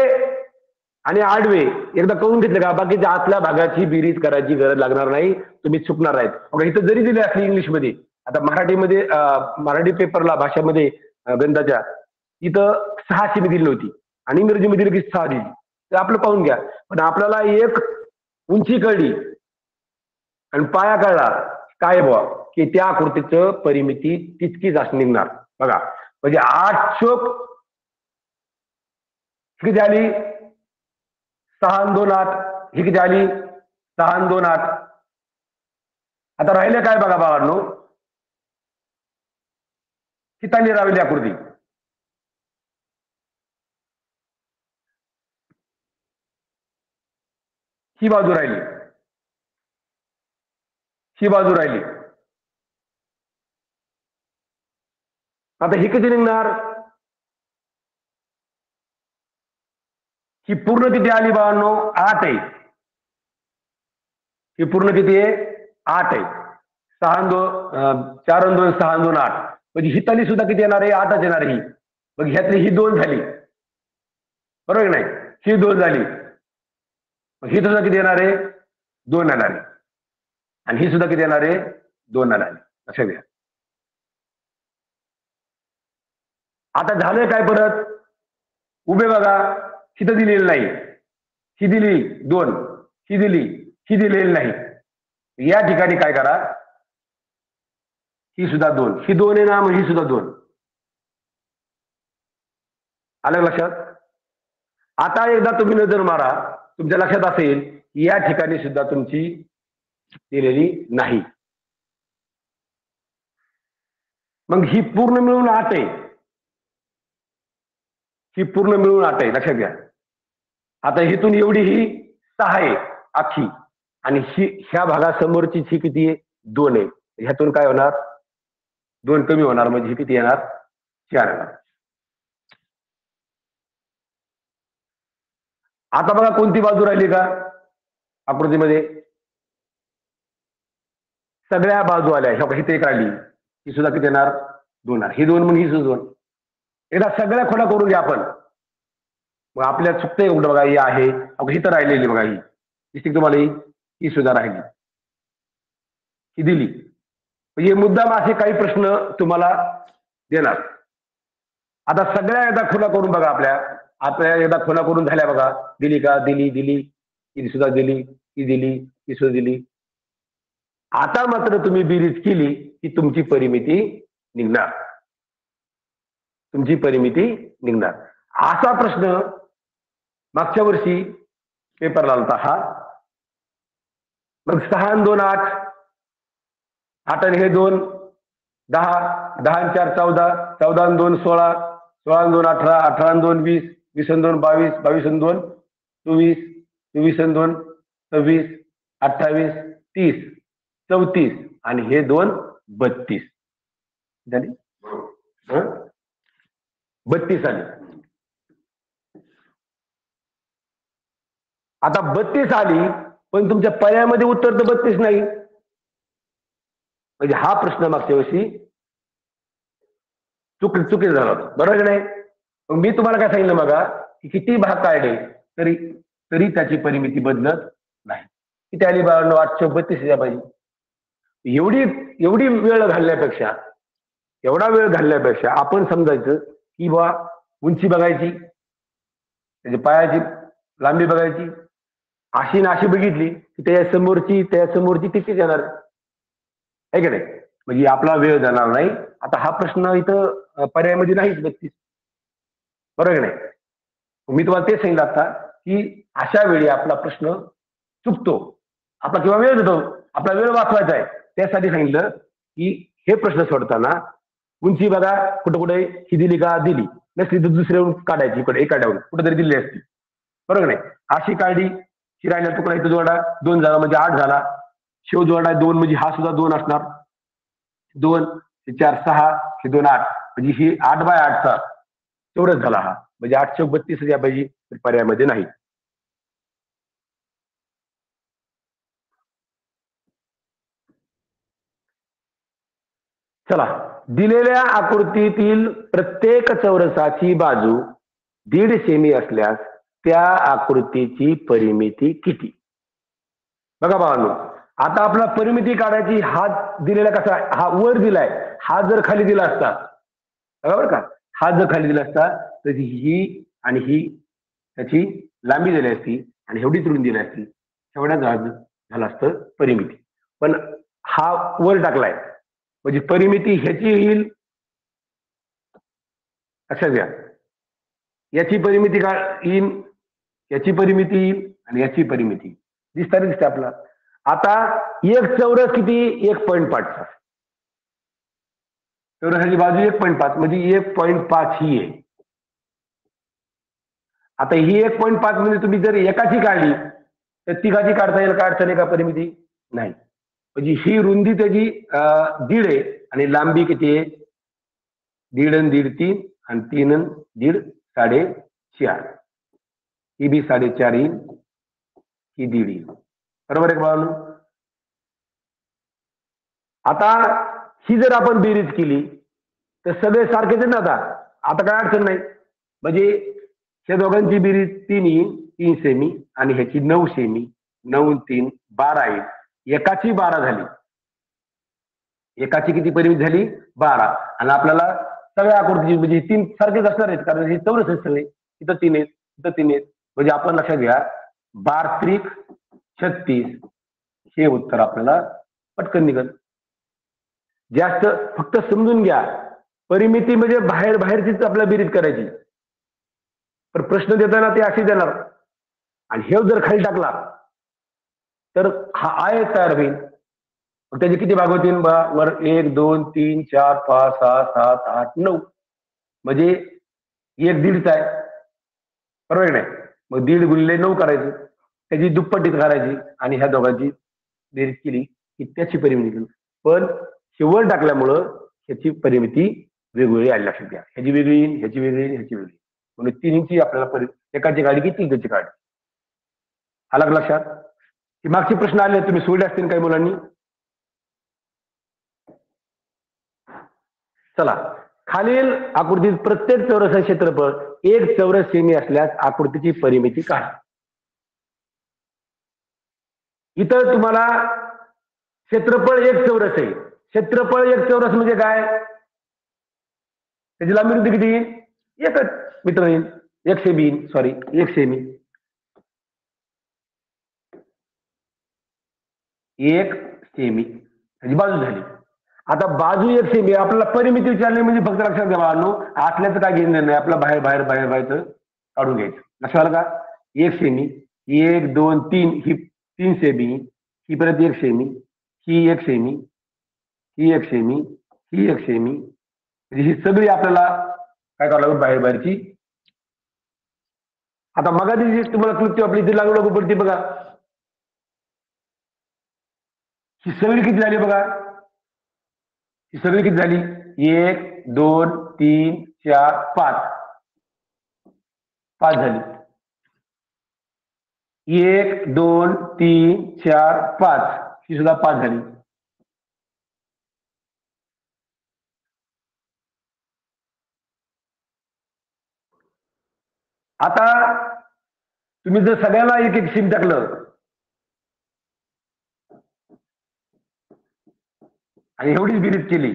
आणि आडवे एकदा करून घेतले का, बाकीच्या आतल्या भागाची बेरीज करायची गरज लागणार नाही, तुम्ही चुकणार आहेत. इथं जरी दिले असली इंग्लिशमध्ये, आता मराठीमध्ये मराठी पेपरला भाषामध्ये गणिताच्या इथं 6 सेमी दिली होती आणि इंग्रजीमध्ये दिली की 6 दिली, तर आपलं पाहून घ्या. पण आपल्याला एक उंची कळली आणि पाया कळला काय बुवा, की त्या आकृतीचं परिमिती तितकीच असं निघणार. बघा म्हणजे 8 चोक किती झाली, 6 आणि 2 8, ही किती आली 6 आणि 2 8. आता राहिले काय बघा बाबांनो, किती राहिली आकृती. ही बाजू राहिली, ही बाजू राहिली. आता ही किती निघणार, ही पूर्ण किती आली बाबांनो, 8 आहे. ही पूर्ण किती आहे, 8 आहे. 6 आणि 2 4 आणि 2 6 आणि 2 8, म्हणजे ही ताली सुद्धा किती येणार आहे, 8च येणार ही. मग ह्यातली ही 2 झाली, बरोबर की नाही, ही 2 झाली. मग ही सुद्धा किती येणार आहे, 2 येणार आहे. आणि ही सुद्धा किती येणार आहे, 2 येणार आहे. लक्षात घ्या. आता झालंय काय, परत उभे बघा, हिथं दिलेली नाही, ही दिली 2, ही दिली, ही दिलेली नाही. या ठिकाणी काय करा, ही सुद्धा 2, ही 2 आहे ना, मग ही सुद्धा 2. आलं लक्षात. आता एकदा तुम्ही नजर मारा, तुमच्या लक्षात असेल या ठिकाणी सुद्धा तुमची दिलेली नाही. मग ही पूर्ण मिळून 8 आहे, ही पूर्ण मिळून 8 आहे. लक्षात घ्या. आता इथून एवढी ही 6 आहे अख्खी, आणि ही ह्या भागासमोरची ही किती आहे, 2 आहे. ह्यातून काय होणार, 2 कमी होणार, म्हणजे ही किती येणार, 4 येणार. आता बघा कोणती बाजू राहिली का आकृतीमध्ये, सगळ्या बाजू आल्या. ह्या एक राहिली, ही सुद्धा किती येणार, 2 येणार. ही 2 म्हणून ही सुद्धा 2. एकदा सगळ्या खोड्या करून घ्या आपण. मग आपल्या चुकतंय कुठं बघा, ही आहे ही तर राहिलेली बघा, ही दिसते तुम्हाला, ही सुद्धा राहिली, ही दिली. म्हणजे मुद्दाम असे काही प्रश्न तुम्हाला देणार. आता सगळ्या एकदा खुला करून बघा, आपल्या एकदा खुला करून झाल्या बघा. दिली का, दिली, दिली, ही सुद्धा दिली, ही दिली, ही सुद्धा दिली. आता मात्र तुम्ही बेरीज केली की तुमची परिमिती निघणार, तुमची परिमिती निघणार. असा प्रश्न मागच्या वर्षी पेपरला आलता हा. मग 6 आणि 2 8, 8 आणि हे 2 10, 10 आणि 4 14, 14 आणि 2 16, 16 आणि 2 18, 18 आणि 2 20, 20 आणि 2 22, 22 आणि 2 24, 24 आणि 2 26, 28, 30, 34 आणि हे 2 32 झाली. 32 आली. आता 32 आली, पण तुमच्या पर्यायामध्ये उत्तर तर 32 नाही. म्हणजे हा प्रश्न मागच्या वर्षी चुकीचा झाला होता, बरोबर नाही? मग मी तुम्हाला काय सांगितलं बघा, की किती भाग काढले तरी तरी त्याची परिमिती बदलत नाही. किती आली 832 या पाहिजे. एवढी वेळ घालण्यापेक्षा एवढा वेळ घालण्यापेक्षा आपण समजायचं की बा उंची बघायची, त्याच्या पायाची लांबी बघायची, अशी ना अशी बघितली की त्या समोरची तिथेच येणार आहे की नाही. म्हणजे आपला वेळ जाणार नाही. आता हा प्रश्न इथं पर्यायामध्ये नाहीच 32, बरोबर नाही? मी तुम्हाला तेच सांगितलं आता की अशा वेळी आपला प्रश्न चुकतो आपला किंवा वेळ जातो, आपला वेळ वाचवायचा आहे. त्यासाठी सांगितलं की हे प्रश्न सोडताना उंची बघा, कुठं कुठे ही दिली का, दिली नसली तर दुसऱ्या काढायची, इकडे एखाद्यावर कुठेतरी दिली असती, बरोबर नाही? अशी काढली, शिरायला तुकडा इथं जोडा, 2 झाला म्हणजे 8 झाला. शेव जोडा 2 म्हणजे हा सुद्धा 2 असणार. 2 हे 4 6 हे 2 8 म्हणजे ही 8/8चा तेवढंच झाला हा, म्हणजे 832 या पाहिजे, पर्यायामध्ये नाही. चला, दिलेल्या आकृतीतील प्रत्येक चौरसाची बाजू 1.5 सेमी असल्यास त्या आकृतीची परिमिती किती? बघा भावांनो, आता आपला परिमिती काढायची. हा दिलेला कसा, हा वर दिलाय, हा जर खाली दिला असता, बरोबर का, हा जर खाली दिला असता तर ही आणि ही त्याची लांबी दिली असती आणि एवढीच रुंदी दिली असती, एवढ्या झालं असतं परिमिती. पण हा वर टाकलाय म्हणजे परिमिती ह्याची येईल, लक्षात घ्या, याची परिमिती काय येईल, याची परिमिती येईल आणि याची परिमिती दिसते आपला. आता एक चौरस किती, 1.5 चौरसाची बाजू 1.5 म्हणजे 1.5 ही आहे. आता ही 1.5 म्हणजे तुम्ही जर एकाची काढली तर तिघाची काढता येईल का, अडचण आहे का परिमिती? नाही. म्हणजे ही रुंदी त्याची 1.5 आहे आणि लांबी किती आहे, 1.5 आणि 1.5 3 आणि 3 आणि 1.5 4.5. ही बी 4.5 येईल, ही 1.5 येईल, बरोबर आहे बाळांनो? आता ही जर आपण बेरीज केली तर सगळे सारखेच आहेत ना. आता काय अडचण नाही. म्हणजे या दोघांची बेरीज 3 येईल, 3 सेमी आणि ह्याची 9 सेमी, 9 आणि 3 12 येईल. एकाची 12 झाली, एकाची किती परिमिती झाली, 12. आणि आपल्याला सगळ्या आकृतीची म्हणजे 3 सारखेच असणार आहेत, कारण हे चौरस आहेत सगळे. इथं 3 आहेत, इथं 3 आहेत, म्हणजे आपण लक्षात घ्या 12 त्रिक 36 हे उत्तर आपल्याला पटकन निघेल. जास्त फक्त समजून घ्या, परिमिती म्हणजे बाहेरचीच आपल्याला बेरीज करायची, पण प्रश्न देताना ते अशी देणार आणि हे जर खाली टाकला तर हा आयत तयार होईल. त्याचे किती भाग होतील, वर 1 2 3 4 5 6 7 8 9 म्हणजे 1.5चा आहे, बरोबर नाही? मग 1.5 गुणिले 9 करायचं, त्याची दुप्पटीत करायची आणि ह्या दोघांची बेरीज केली की त्याची परिमिती. पण शेवट टाकल्यामुळं ह्याची परिमिती वेगवेगळी आली, लक्षात घ्या. ह्याची वेगळी येईल, ह्याची वेगळी येईल, ह्याची वेगळी, म्हणजे 3ची आपल्याला एकाची काढली की 3ची काढली. आलं लक्षात? की मागचे प्रश्न आले तुम्ही सोडले असतील काही मुलांनी. चला, खालील आकृतीत प्रत्येक चौरसाचे क्षेत्रफळ 1 चौरस सेमी असल्यास आकृतीची परिमिती काय? इथं तुम्हाला क्षेत्रफळ 1 चौरस आहे. क्षेत्रफळ 1 चौरस म्हणजे काय, त्याची लांबी रुंदी किती, एकच मीटर येईल, 1 सेमी, सॉरी 1 सेमी, 1 सेमी त्याची बाजू झाली. आता बाजू 1 सेमी, आपल्याला परिमिती विचारली म्हणजे फक्त लक्षात घ्या असल्याचं काय घेणं नाही, आपला बाहेर काढून घ्यायचं. लक्षात आलं का? 1 सेमी, 1 2 3 ही 3 सेमी, ही परत 1 सेमी, ही 1 सेमी, ही 1 सेमी, ही 1 सेमी, म्हणजे ही सगळी आपल्याला काय करावं लागेल, बाहेरची. आता मगाची तुम्हाला क्लुप्ती आपली इथे लागू पडते बघा, ही सगळी किती झाली बघा, ही सगळी किती झाली, 1 2 3 4 5 झाली. 1 2 3 4 5 ही सुद्धा 5 झाली. आता तुम्ही जर सगळ्याला एक एक सीम टाकलं आणि एवढीच बेरीज केली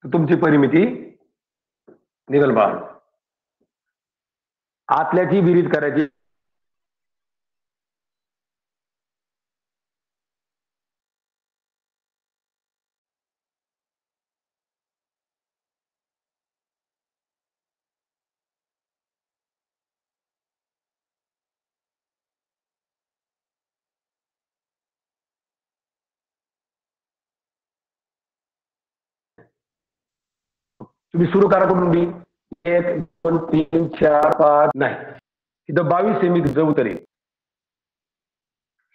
तर तुमची परिमिती निघेल बा. आतल्याची बेरीज करायची. तुम्ही सुरू करा कुठून बी. 1 2 3 4 5 नाही इथं 22 सेमी तुमचं उत्तर येईल.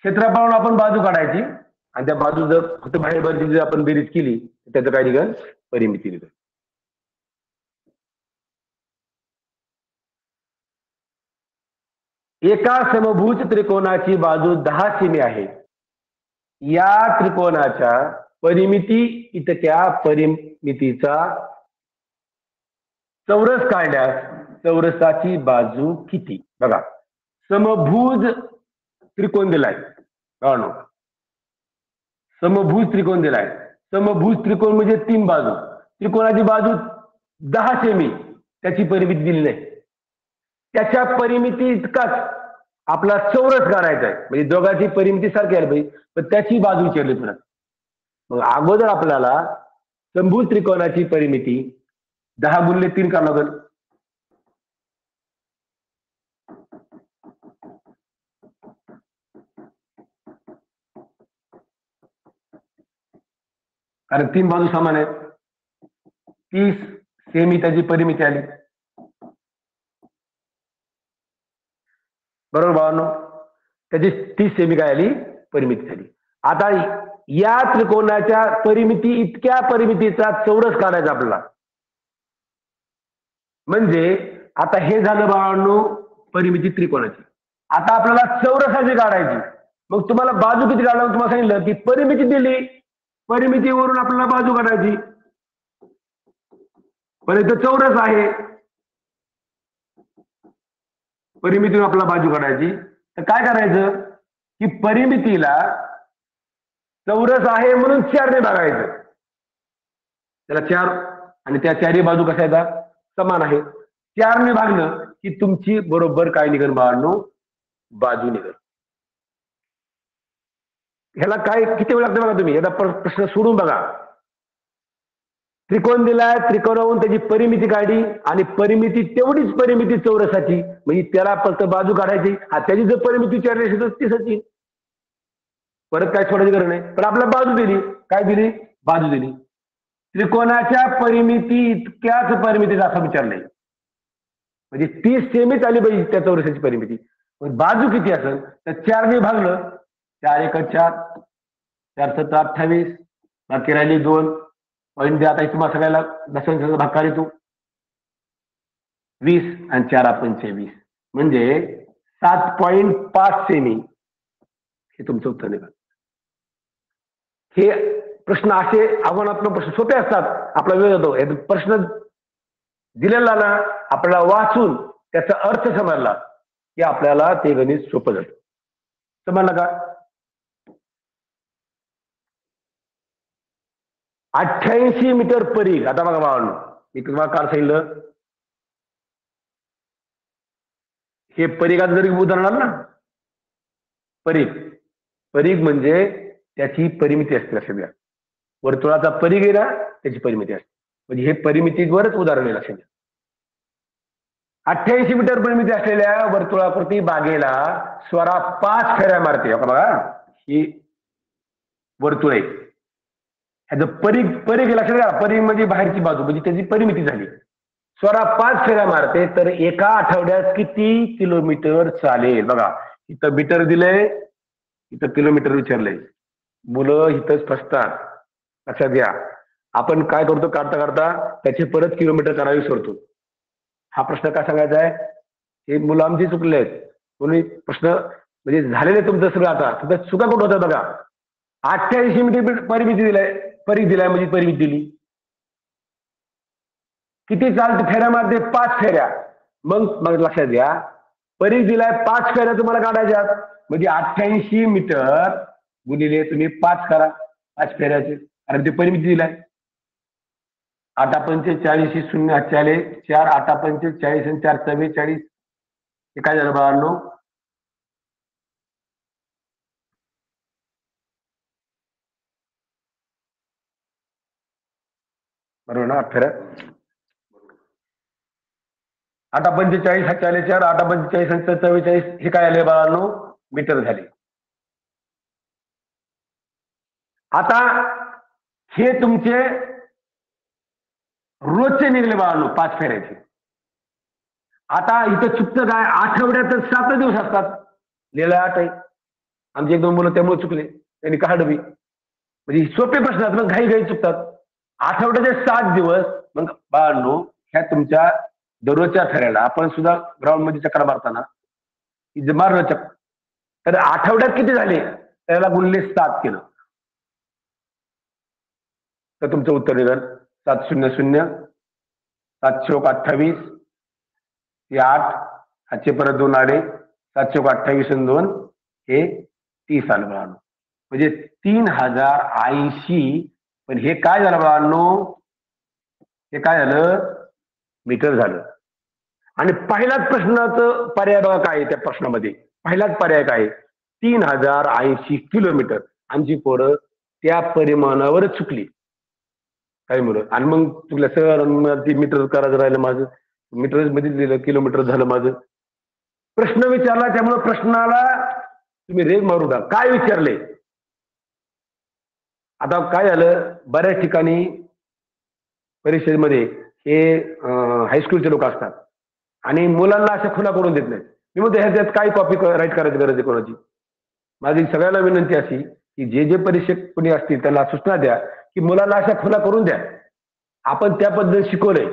क्षेत्रफळावर आपण बाजू काढायची आणि त्या बाजू जर फक्त बाहेर बाजूची जर आपण बेरीज केली तर त्याचं काय निघेल परिमिती निघेल. एका समभुज त्रिकोणाची बाजू 10 सेमी आहे. या त्रिकोणाच्या परिमिती इतक्या परिमितीचा चौरस काढल्यास चौरसाची बाजू किती. बघा समभुज त्रिकोण दिलाय. समभुज त्रिकोण दिलाय. समभुज त्रिकोण म्हणजे 3 बाजू. त्रिकोणाची बाजू 10 सेमी त्याची परिमिती दिली नाही. त्याच्या परिमिती इतकाच आपला चौरस काढायचा आहे. म्हणजे दोघांची परिमिती सारखी आली पाहिजे पण त्याची बाजू विचारली तुला. मग अगोदर आपल्याला समभुज त्रिकोणाची परिमिती 10 गुणिले 3 करावं लागेल. कारण 3 बाजू समान आहेत. 30 सेमी त्याची परिमिती आली. बरोबर भावांनो. त्याची 30 सेमी काय आली परिमिती झाली. आता या त्रिकोणाच्या परिमिती इतक्या परिमितीचा चौरस काढायचा आपल्याला. म्हणजे आता हे झालं भावांनो परिमिती त्रिकोणाची. आता आपल्याला चौरसाची काढायची. मग तुम्हाला बाजू किती काढावं तुम्हाला सांगितलं की परिमिती दिली. परिमितीवरून आपल्याला बाजू काढायची. पण इथं चौरस आहे. परिमितीवर आपल्याला बाजू काढायची. तर काय करायचं की परिमितीला चौरस आहे म्हणून 4 ने भागायचं. त्याला 4 आणि त्या 4ही बाजू कशा येतात समान आहे. 4 ने भागलं की तुमची बरोबर काय निघेल बाळांनो बाजू निघेल. ह्याला काय किती वेळ लागतो बघा तुम्ही. याचा प्रश्न सोडून बघा. त्रिकोण दिलाय. त्रिकोणावरून त्याची परिमिती काढली आणि परिमिती तेवढीच परिमिती चौरसाची म्हणजे त्याला फक्त बाजू काढायची. त्याची जर परिमिती 4 असेल तर 30ची. परत काय सोडायची गरज नाही. पण आपल्याला बाजू दिली. काय दिली बाजू दिली. त्रिकोणाच्या परिमिती इतक्याच परिमितीचा असं विचारलंय. म्हणजे 30 सेमीच आली पाहिजे त्या चौरसाची परिमिती. बाजू किती असेल तर 4 ने भागलं. 4 1 4 4 7 28 बाकी राहिली 2 पॉईंट द्या. आता तुम्हाला सगळ्याला दशांशाचा भागाकार येतो 20 आणि 4 25 म्हणजे 7.5 सेमी हे तुमचं उत्तर निघाल. हे प्रश्न असे आव्हानात्मक प्रश्न सोपे असतात. आपला वेळ जातो. हे प्रश्न दिलेला ना आपल्याला वाचून त्याचा अर्थ समजला की आपल्याला ते गणित सोपं जातं. समजलं का. 88 मीटर परिघ. आता बघा भावांनो मी तुम्हाला काल सांगितलं हे परिघाचं जरी उदाहरण आलं ना. परिघ म्हणजे त्याची परिमिती असते. लक्षात घ्या. वर्तुळाचा परिघ आहे ना त्याची परिमिती असते. म्हणजे हे परिमितीवरच उदाहरण आहे. लक्षात घ्या. 88 मीटर परिमिती असलेल्या वर्तुळाकृती बागेला स्वरा 5 फेऱ्या मारते. बघा ही वर्तुळ आहे. ह्याचं परिघ लक्षात घ्या. परिघ म्हणजे बाहेरची बाजू म्हणजे त्याची परिमिती झाली. स्वरा 5 फेऱ्या मारते तर एका आठवड्यात किती किलोमीटर चालेल. बघा इथं मीटर दिलंय इथं किलोमीटर विचारलंय. मुलं इथंच फसतात. लक्षात घ्या. आपण काय करतो काढता काढता त्याचे परत किलोमीटर करावे विसरतो. हा प्रश्न काय सांगायचा आहे हे मुलं आमची चुकले आहेत. कोणी प्रश्न म्हणजे झालेले तुमचं सगळं आता फक्त चुका कुठं होत्या बघा. 88 मीटर परिमिती दिलाय, परिघ दिलाय म्हणजे परिमिती दिली. किती चालते फेऱ्यामध्ये 5 फेऱ्या. मग लक्षात घ्या, परिघ दिलाय 5 फेऱ्या तुम्हाला काढायच्यात म्हणजे 88 मीटर गुणिले तुम्ही 5 करा 5 फेऱ्याचे. आणि ते परिमिती दिलाय 8 पंचे 40 0 आले 4 8 पंचे 40 आणि 4 44. हे काय झालं बाळांनो, बरोबर ना? 8 फेऱ्या 8 पंचे 40 आले 4 8 पंचे 40 आणि 44. हे काय आले बाळांनो, मीटर झाले. आता हे तुमचे रोजचे निघले बाळांनो 5 फेऱ्याचे. आता इथं चुकतं काय, आठवड्यात 7 दिवस असतात, लिहिलं 8 आहे. आमचे 1-2 मुलं त्यामुळे चुकले, त्यांनी काढलं बी. म्हणजे सोपे प्रश्न असतात मग घाई चुकतात. आठवड्याचे 7 दिवस. मग बाळांनो ह्या तुमच्या दररोजच्या फेऱ्याला आपण सुद्धा ग्राउंड मध्ये चक्कर मारताना मारलं चक्कर, तर आठवड्यात किती झाले त्याला गुणले 7 केलं तर तुमचं उत्तर निघेल 700 7 28 हे 8 हातचे परत 2 आले 7 28 आणि 2 हे 30 आलं बाळांनो. म्हणजे 3080. पण हे काय झालं बाळांनो, हे काय झालं, मीटर झालं. आणि पहिल्याच प्रश्नाचं पर्याय बघा काय आहे त्या प्रश्नामध्ये. पहिलाच पर्याय काय, 3080 किलोमीटर. आमची पोरं त्या परिमाणावर चुकली काही मुलं. आणि मग चुकल्या सर मीटर करायचं राहिलं माझं, मीटर मध्ये लिहिलं किलोमीटर झालं माझं. प्रश्न विचारला त्यामुळे प्रश्नाला तुम्ही रेग मारू नका. काय विचारले, आता काय झालं, बऱ्याच ठिकाणी परीक्षेमध्ये हे हायस्कूलचे लोक असतात आणि मुलांना अशा खुला करून देत नाहीत. मी म्हणतो ह्याच्यात काय कॉपी राईट करायची गरज आहे कोणाची. माझी सगळ्यांना विनंती अशी की जे परीक्षक कोणी असतील त्यांना सूचना द्या की मुलांना अशा खुला करून द्या. आपण त्या पद्धतीने शिकवलंय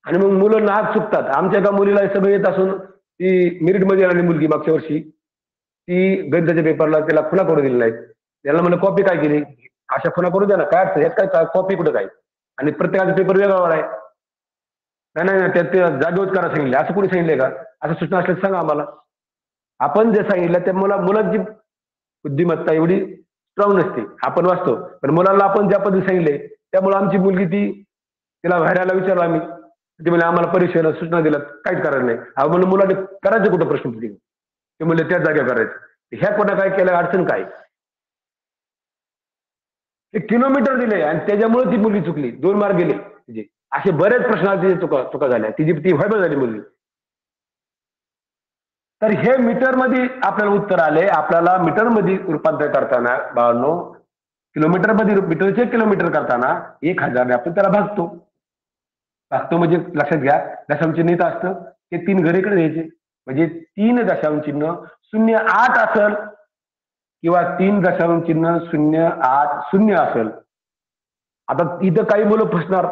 आणि मग मुलं नाक चुकतात. आमच्या एका मुलीला सगळं येत असून ती मेरिटमध्ये आलेली मुलगी मागच्या वर्षी, ती गणिताच्या पेपरला त्याला खुला करून दिली नाही. त्याला म्हणलं कॉपी काय केली, अशा खुला करून द्या ना, काय अर्थ यात काय कॉपी कुठं काय. आणि प्रत्येकाचा पेपर वेगळा आहे. नाही त्यात जागेवर करा सांगितले, असं कोणी सांगितलंय का, असं सूचना असल्या सांगा आम्हाला. आपण जे सांगितलं त्या मुलांची बुद्धिमत्ता एवढी स्ट्रॉंग नसते, आपण वाचतो, पण मुलांना आपण ज्या पद्धतीने सांगितले त्यामुळे आमची मुलगी तिला बाहेरला विचारलं आम्ही, ती म्हणजे आम्हाला परीक्षेला सूचना दिल्यात काहीच करायचं नाही. म्हणून मुलांनी करायचं कुठं प्रश्न ते म्हणले त्याच जागा करायचं. ह्या कोणा काय केलं, अडचण काय, ते किलोमीटर दिले आणि त्याच्यामुळे ती मुलगी चुकली, 2 मार्क गेले. म्हणजे असे बरेच प्रश्नात चुका झाल्या, ती व्हायबल झाली मुलगी. तर हे मीटर मध्ये आपल्याला उत्तर आले. आपल्याला मीटर मध्ये रूपांतर करताना बाळांनो, किलोमीटर मध्ये मीटरचे किलोमीटर करताना 1000 ने आपण त्याला भागतो म्हणजे लक्षात घ्या, दशांश चिन्ह इथं असतं, ते 3 घरी इकडे द्यायचे म्हणजे 3 दशांश चिन्ह 08 असेल किंवा 3 दशांश चिन्ह 080 असेल. आता इथं काही मुलं फसणार,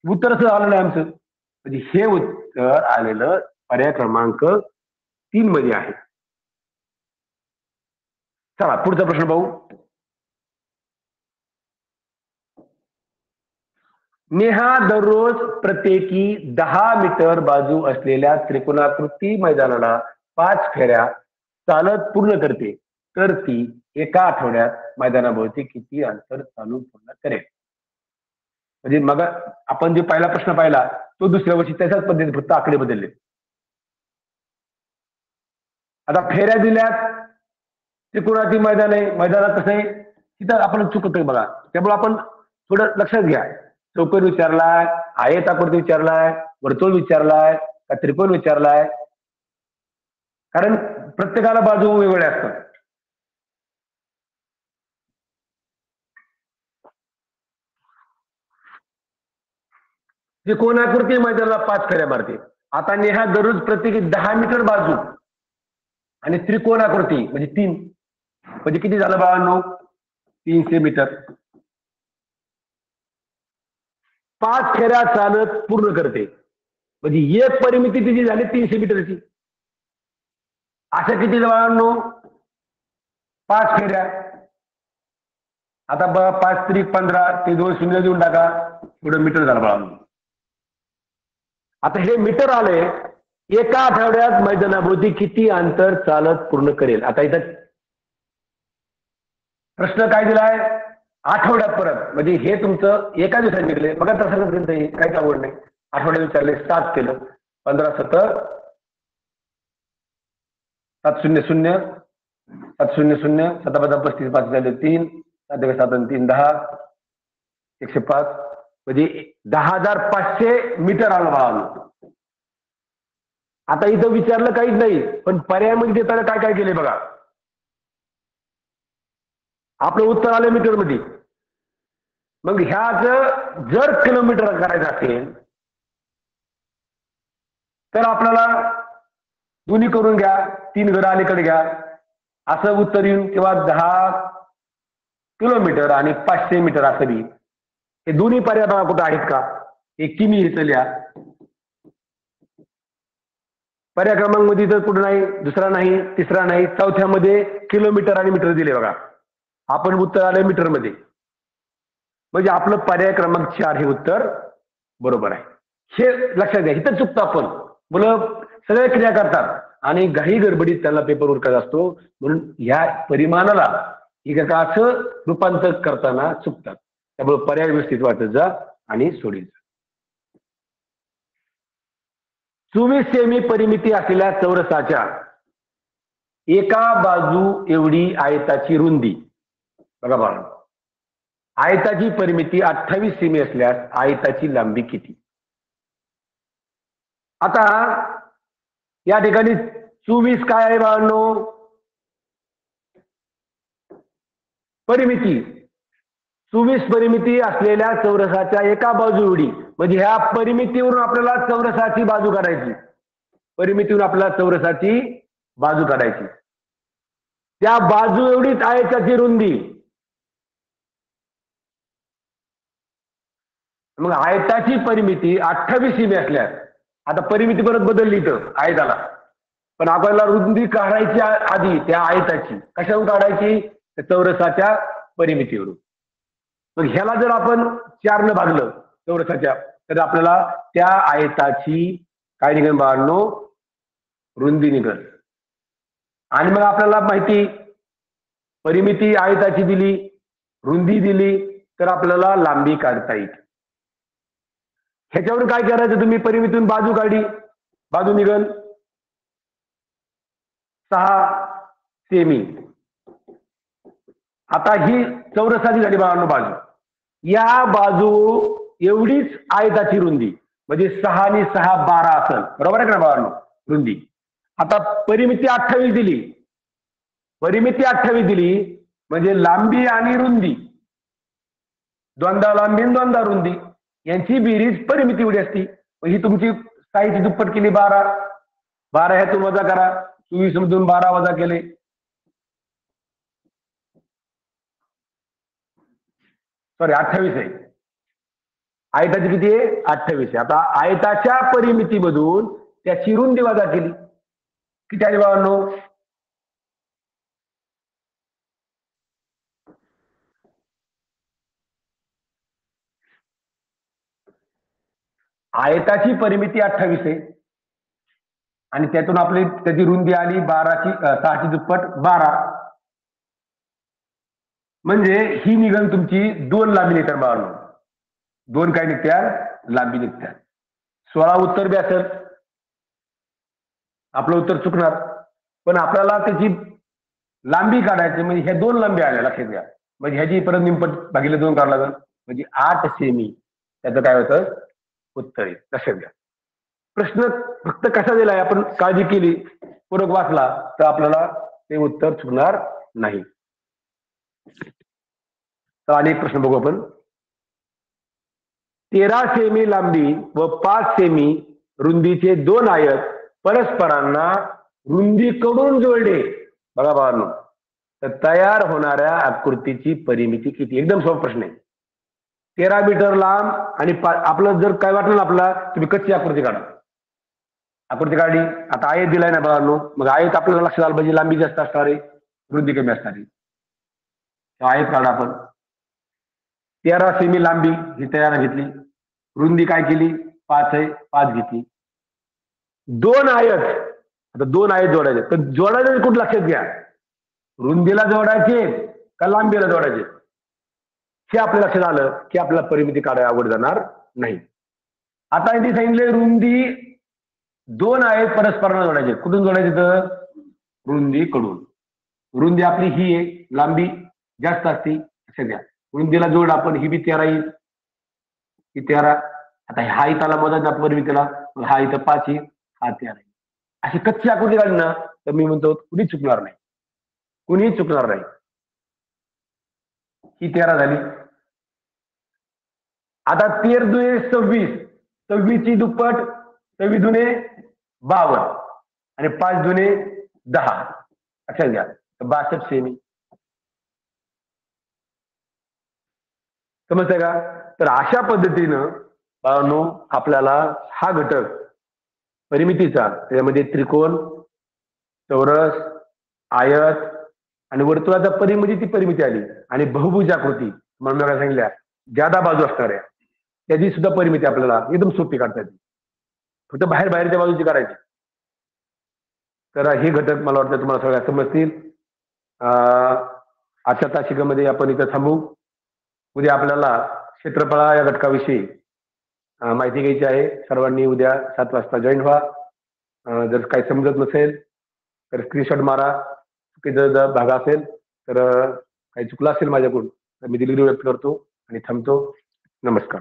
उत्तरच आलं नाही आमचं. म्हणजे हे उत्तर आलेलं पर्याय क्रमांक 3 मध्ये आहे. चला पुढचा प्रश्न पाहू. नेहा दररोज प्रत्येकी 10 मीटर बाजू असलेल्या त्रिकोणाकृती मैदानाला 5 फेऱ्या चालत पूर्ण करते, तर ती एका आठवड्यात मैदानाभोवती किती अंतर चालून पूर्ण करेल. म्हणजे मग आपण जे पहिला प्रश्न पाहिला तो दुसऱ्या वर्षी त्याच्याच पद्धतीने फक्त आकडे बदलले. आता फेऱ्या दिल्यात, त्रिकोणाती मैदान आहे, मैदानात कसं आहे तिथं आपण चुकतोय बघा. त्यामुळे आपण थोडं लक्षात घ्या. चौकोन विचारलाय, आयताकृती विचारलाय, वर्तुळ विचारलाय का त्रिकोण विचारलाय, कारण प्रत्येकाला बाजू वेगवेगळ्या असतात. त्रिकोणाकृती मैदानाला 5 फेऱ्या मारते. आता नेहा दररोज प्रत्येकी 10 मीटर बाजू आणि त्रिकोणाकृती म्हणजे 3 म्हणजे किती झालं बाळांनो, 300 मीटर 5 फेऱ्या चालत पूर्ण करते. म्हणजे एक परिमिती तिची झाली 300 मीटरची. अशा किती बाळांनो 5 फेऱ्या. आता 5 त्रिक 15 ते 2 शून्य देऊन टाका, पुढे मीटर झालं बाळांनो. आता हे मीटर आले, एका आठवड्यात मैदानाभोवती किती अंतर चालत पूर्ण करेल. आता इथं प्रश्न काय दिलाय, आठवड्यात परत, म्हणजे हे तुमचं एका दिवसात निघले. बघा तसं कसं काहीच आवड नाही. आठवड्यात विचारले 7 केलं, 15 7 700 700 7 35 5 झाले 3 7 7 3 10 105 म्हणजे 10,500 मीटर आलं बाळांनो. आता इथं विचारलं काहीच नाही, पण पर्यायामध्ये देताना काय काय केले बघा. आपलं उत्तर आलं मीटर मध्ये. मग ह्याच जर किलोमीटर करायचं असेल तर आपल्याला दोन्ही करून घ्या, 3 घरं अलीकडे घ्या, असं उत्तर येऊन, किंवा 10 किलोमीटर आणि 500 मीटर असं बी. हे दोन्ही पर्याय बघा कुठं आहेत का. एक किमी इथं लिहा. पर्याय क्रमांक मध्ये तर कुठं नाही, दुसरा नाही, तिसरा नाही, चौथ्यामध्ये किलोमीटर आणि मीटर दिले बघा. आपण उत्तर आलं मीटर मध्ये, म्हणजे आपलं पर्याय क्रमांक 4 हे उत्तर बरोबर आहे. हे लक्षात घ्या. इथं चुकतो आपण. मुलं सगळ्या क्रिया करतात आणि घाई गडबडीत त्यांना पेपर उरकत असतो, म्हणून ह्या परिमाणाला असं रूपांतर करताना चुकतात. त्यामुळे पर्याय व्यवस्थित वाटत जा आणि सोडीत जा. 24 सेमी परिमिती असलेल्या चौरसाच्या एका बाजू एवढी आयताची रुंदी. बघा बाळा, आयताची परिमिती 28 सेमी असल्यास आयताची लांबी किती. आता या ठिकाणी 24 काय आहे बाळांनो, परिमिती. 24 परिमिती असलेल्या चौरसाच्या एका बाजू एवढी, म्हणजे ह्या परिमितीवरून आपल्याला चौरसाची बाजू काढायची. परिमितीवरून आपल्याला चौरसाची बाजू काढायची. त्या बाजू एवढीच आयताची रुंदी. मग आयताची परिमिती 28 सेमी असल्यास, आता परिमिती परत बदलली तर आयताला, पण आपल्याला रुंदी काढायची आधी त्या आयताची. कशावरून काढायची, चौरसाच्या परिमितीवरून. मग ह्याला जर आपण 4 ने भागलं चौरसाच्या, तर आपल्याला त्या आयताची काय निघेल बाळांनो, रुंदी निघेल. आणि मग आपल्याला माहिती, परिमिती आयताची दिली, रुंदी दिली, तर आपल्याला लांबी काढता येईल. ह्याच्यावरून काय करायचं, तुम्ही परिमितीतून बाजू काढली, बाजू निघल 6 सेमी. आता ही चौरसाची झाली बाळांनो बाजू. या बाजू एवढीच आयताची रुंदी, म्हणजे 6 आणि 6 12 असेल, बरोबर आहे का बाळांनो रुंदी. आता परिमिती 28 दिली, परिमिती 28 दिली, म्हणजे लांबी आणि रुंदी, दोनदा लांबी आणि दोनदा रुंदी, यांची बेरीज परिमिती एवढी असती. ही तुमची 6ची दुप्पट केली 12, 12 ह्यातून वजा करा, 24 मधून 12 वजा केले, सॉरी 28 आहे. आयताची किती आहे, 28 आहे. आता आयताच्या परिमितीमधून त्याची रुंदी वजा केली, किती आली बाबांनो, आयताची परिमिती 28 आहे आणि त्यातून आपली त्याची रुंदी आली 6ची दुप्पट 12, म्हणजे ही निघन तुमची 2 लांबी निघतात बाळांनो. 2 काय निघतात, लांबी निघतात. 16 उत्तर बी असेल, आपलं उत्तर चुकणार, पण आपल्याला त्याची लांबी काढायची, म्हणजे ह्या 2 लांबी आल्या लक्षात घ्या. म्हणजे ह्याची परत निमपट भागिले 2 काढला जाईल, म्हणजे 8 सेमी त्याचं काय होतं उत्तर आहे. लक्षात घ्या. प्रश्न फक्त कसा दिलाय आपण काळजी केली, पूरक वाचला, तर आपल्याला ते उत्तर चुकणार नाही. तर अनेक प्रश्न बघू आपण. 13 सेमी लांबी व 5 सेमी रुंदीचे 2 आयत परस्परांना रुंदीकडून जोडले. बघा बाळांनो, तर तयार होणाऱ्या आकृतीची परिमिती किती. एकदम सोपा प्रश्न आहे. 13 मीटर लांब आणि आपलं जर काय वाटलं ना, आपला तुम्ही कच्ची आकृती काढा, आकृती काढली. आता आयत दिलाय ना बाळांनो, मग आयत आपल्याला लक्षात आलं पाहिजे लांबी जास्त असणार आहे, रुंदी कमी असणार आहे. आयत काढा आपण. 13 सेमी लांबी ही तयार घेतली. रुंदी काय केली? 5 आहे, 5 घेतली. 2 आयत, आता 2 आयत जोडायचे. तर जोडायचे कुठं लक्षात घ्या, रुंदीला जोडायचे का लांबीला जोडायचे हे आपल्या लक्षात आलं की आपल्याला परिमिती काढायला अवघड जाणार नाही. आता इथे सांगितले रुंदी 2 आयत परस्परांना जोडायचे. कुठून जोडायचे? तर रुंदीकडून. रुंदी आपली ही आहे, लांबी जास्त असते. लक्षात घ्या, रुंदीला जोड आपण, ही बी 13 येईल, ही 13. आता हा इथला मदत परिमितीला, हा इथं 5 येईल, हा 13 येईल. अशी कच्ची आकृती काढली ना तर मी म्हणतो कुणी चुकणार नाही, कुणी चुकणार नाही. ही 13 झाली. आता 13 दुने 26, 26 ची दुप्पट, 26 दुने 52 आणि 5 दुने 10. लक्षात घ्या, 62 सेमी. समजतंय का? तर अशा पद्धतीनं बाळांनो आपल्याला हा घटक परिमितीचा, त्यामध्ये त्रिकोण, चौरस, आयत आणि वर्तुळाचा परिमिती ती परिमिती आली. आणि बहुभुज आकृती म्हणून काय सांगितल्या, ज्यादा बाजू असणाऱ्या त्याची सुद्धा परिमिती आपल्याला एकदम सोपी काढता येते. फक्त बाहेरच्या बाजूची करायची. तर हे घटक मला वाटतं तुम्हाला सगळ्या समजतील. आजच्या तासिकेमध्ये आपण इथं थांबू. उद्या आपल्याला क्षेत्रफळा या घटकाविषयी माहिती घ्यायची आहे. सर्वांनी उद्या 7 वाजता जॉईन व्हा. जर काही समजत नसेल तर स्क्रीनशॉट मारा. चुकीचा भाग असेल तर काही चुकलं असेल माझ्याकडून तर मी दिलगिरी व्यक्त करतो आणि थांबतो. नमस्कार.